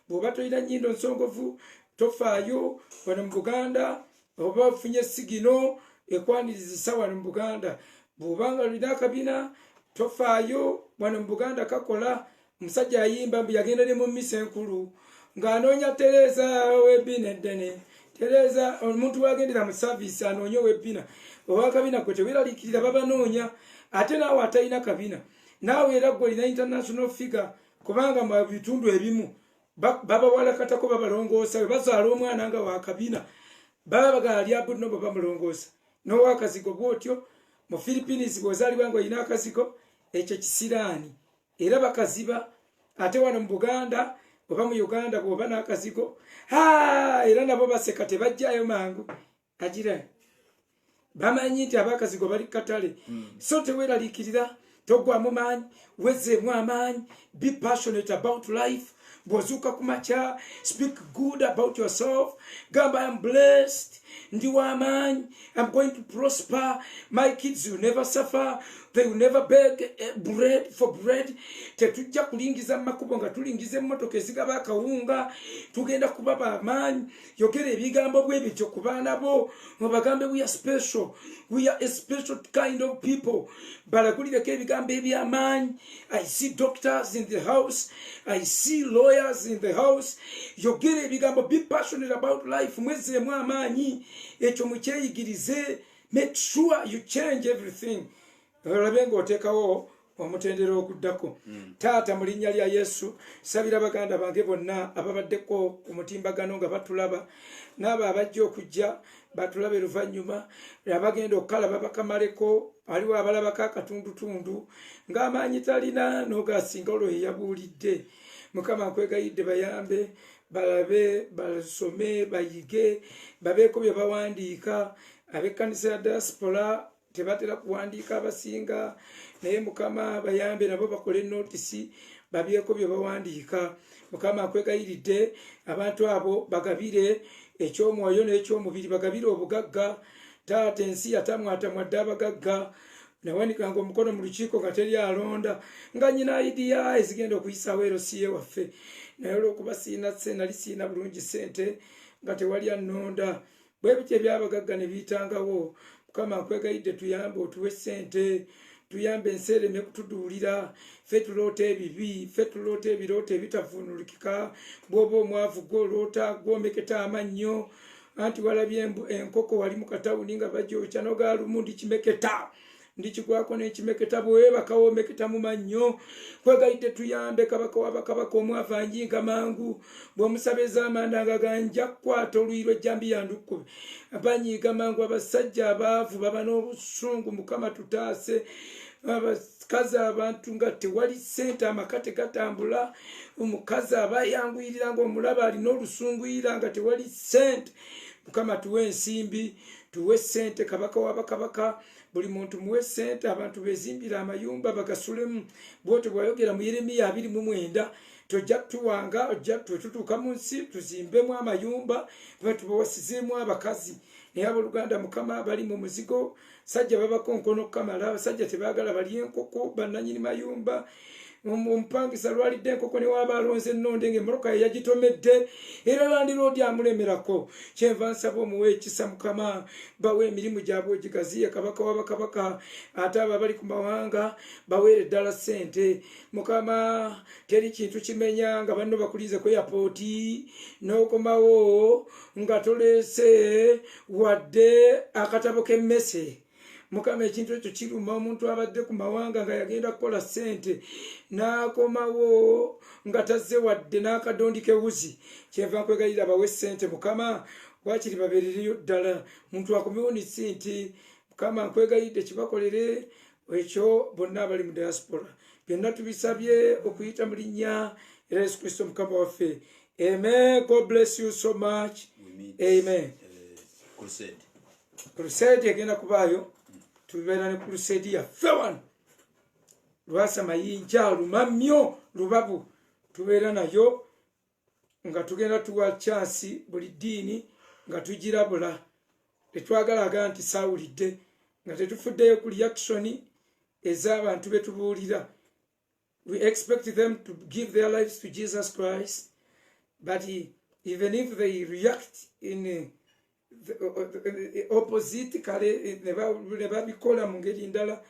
bw'oba toyina nnyindo nsongovu tofaayo wano mu Buganda, oba ofunye sigino ekwaniriza wano mu Buganda. Bw'obanga olina akabina tofaayo wano mu Buganda kakola. Omusajja ayimba mbu yagenda ne mu mmisa enkulu ng'anoonya Tereza w'ebbina eddene. Tereza omuntu wagendera mu service anoonya ow'ebbina. Ow'akabina gwe teweeraliikirira babanoonya. Ate naawe atalina kabina naawe era gwe olina international figure, kubanga mu bitundu ebimu babawalakatako babalongoosa. Bwe bazaala omwana nga wakabina baba bagala ali abudno bwe bamulongoosa. N'owakazigo bw'otyo mu Philippines bw'ozaalibwa nga olina akazigo ekyo kisiraani era bakaziba. Ate wano mu Buganda oba mu Uganda bw'oba n'akazigo era nabo baseka tebajjayo mangu agira bamanyi nti abakazigo bali katale. So teweeraliikirira, toggwamu maanyi, wezzeemu amaanyi, be passionate about life. Bw'ozuuka ku makya, speak good about yourself. Gamba I am blessed, ndi w'amaanyi, I'm going to prosper, my kids will never suffer, they will never beg bread for bread. Tetujja kulingiza makubo nga tulingiza emmotoka ezigaba akawunga, tugenda kubaba amaanyi. Yogera ebigambo bwe bityo ku baana bo, mubagambe we are special, we are a special kind of people. Balagulireko ebigambo eby'amaanyi. I see doctors in the house, I see lawyers in the house. Yogera ebigambo, be passionate about life, mwezzeemu amaanyi. Ekyo mukyeyigirize, make sure you change everything. Olabe ng'oteekawo omutendera okuddako. Taata mu linnya lya Yesu sabira baganda bange bonna ababaddeko ku mutimbagano nga batulaba, n'abo abajja okujja batulabe luvannyuma, abagenda okukalaba bakamaleko, waliwo abalabako akatundutundu ng'amaanyi talina n'ogasinga olwo yeyabuulidde. Mukama nkwegayidde bayambe, balabe, basome, bayige, babeeko bye bawandiika. Ab'ekkanisa ya diaspora tebatera kuwandiika abasinga, naye Mukama bayambe nabo bakole notisi babyeko bye bawandiika. Mukama akwegayiridde abantu abo bagabire eky'omwoyo n'eky'omubiri, bagabire obugagga. Taata ensi yatamwatamwadde abagagga, nawanikanga omukono mu lukiiko nga teri alonda nga nyina idiya ezigenda okuyisaawo erosiye waffe, naye olw'okuba siina nali siina bulungi ssente nga tewali annonda. Bwe bityo ebyabagagga ne biyitangawo. Mukama nkwegayidde tuyambe otuwe ssente, tuyambe ensi ereme kutuduulira. Ffe tuloota ebibi, ffe tuloota ebirooto ebitavuunulikika. Bw'oba omwavu gw'oloota gw'omeketa amannyo, anti walabye enkoko wali mu katawuni nga bagyokya n'ogaalumu ndikimeketa, ndikigwako n'ekimeketa bwebaka woomeketa mu mannyo. Kwegayidde tuyambe kabaka w'abakabaka omwavu anjinga mangu. Bw'omusaba ez'amanda nga ganja kukwata oluyiro ejjambi yandukkube, banyiiga mangu. Abasajja abaavu baba n'obusungu, Mukama tutaase. Abakazi abantu nga tewali ssente, amaka tegatambula. Omukazi aba yanguyirira ng'omulaba alina olusunguyira nga tewali ssente. Mukama tuwe ensimbi, tuwe ssente. Kabaka w'abakabaka buli muntu muwe ssente, abantu bezimbira amayumba bagasulemu. Bw'otyo bw'ayogera mu Yeremiya 29, tojja kutuwanga, ojja tutuuka mu nsi tuzimbemu amayumba bwe tubawasizeemu abakazi. Naye abooluganda Mukama bali mu muzigo, sajja babakonkono okukamala. Abasajja tebaagala balye enkoko, bannanyini mayumba. Omupangisa lwalidde enkoko ne waaba alonze ennonde ng'emmoloka ye yagitomedde era landiroodi amulemerako. Kyenva nsaba omuwe ekisa Mukama, bawe emirimu gyabwe ogigaziye. Kabaka w'abakabaka ate abo abali ku mawanga baweere ddala ssente. Mukama teri kintu kimenya nga banno bakulize ku yapooti n'okomawo nga toleese wadde akatabo k'emmese. Mukama ekintu ekyo kiruma omuntu abadde ku mawanga nga yagenda kukola ssente n'akomawo nga tazze wadde n'akadondi k'ewuzi. Kyenva nkwegayirira bawe ssente Mukama, wakiri babeerereyo ddala. Muntu akomewo ni ssente. Mukama nkwegayidde kibakolere ekyo bonna abali mu diaspora. Byonna tubisabye okuyita mu linnya era Yesu Kristo Mukama waffe. Amen. God bless you so much. Amen. Crusade egenda kubaayo. Tubeera ne crusade yaffe wano Lwasa Mayinja, Lumamyo, Lubabu. Tubeera nayo nga tugenda tuwa chance buli ddiini nga tugirabula. Tetwagalaga nti saawulidde, nga tetufuddeyo ku reaction ez'abantu betubuulira. we expect them to give their lives to Jesus Christ, but even if they react in the opposite kale ne babikola mu ngeri ndala,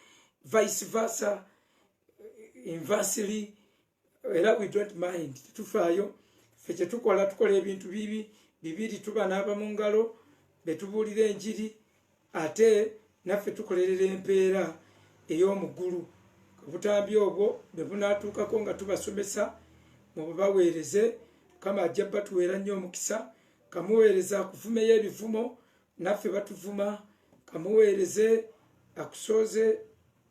vice versa, inversely, era we don't mind. Tufaayo ffe kye tukola ebintu bibiri tuba n'aba mu ngalo betubuulira enjiri ate naffe tukolerera empeera ey'omuggulu. Obutambi obwo bwe bunaatuukako nga tubasomesa mu bubaweereze, Mukama ajja batuweera nnyo omukisa. Kamuweereza akuvumeyo ebivumo, naffe batuvuma. Kamuweereze akusooze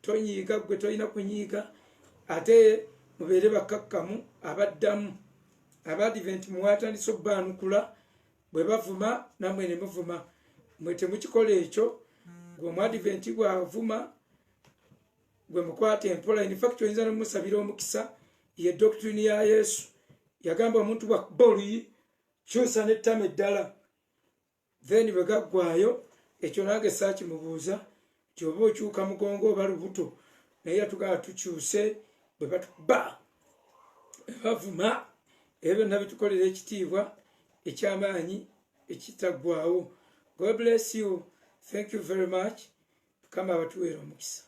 tonyiiga gwe tolina kunyiiga, ate mubeere bakakkamu abaddamu. Abadiventi mwatandise obbaanukula, bwe bavuma nammwe ne muvuma. Mwe temukikola ekyo, gwe omwadiventi bw'avuma gwe mukwate empola. In fact oyinza n'omusabira omukisa, ye doctrine ya Yesu. Yagamba omuntu bw'akuba oluyi kyusa n'ettama eddala. Then bwe gaggwayo, ekyo nange saakimubuuza nti oba okyuka mugongo oba lubuto, naye yatugamba tukyuse bwe batukuba bavuma. Ebyo byonna bitukolera ekitiibwa eky'amaanyi ekitaggwaawo. God bless you. Thank you very much. Mukama abatuweera omukisa.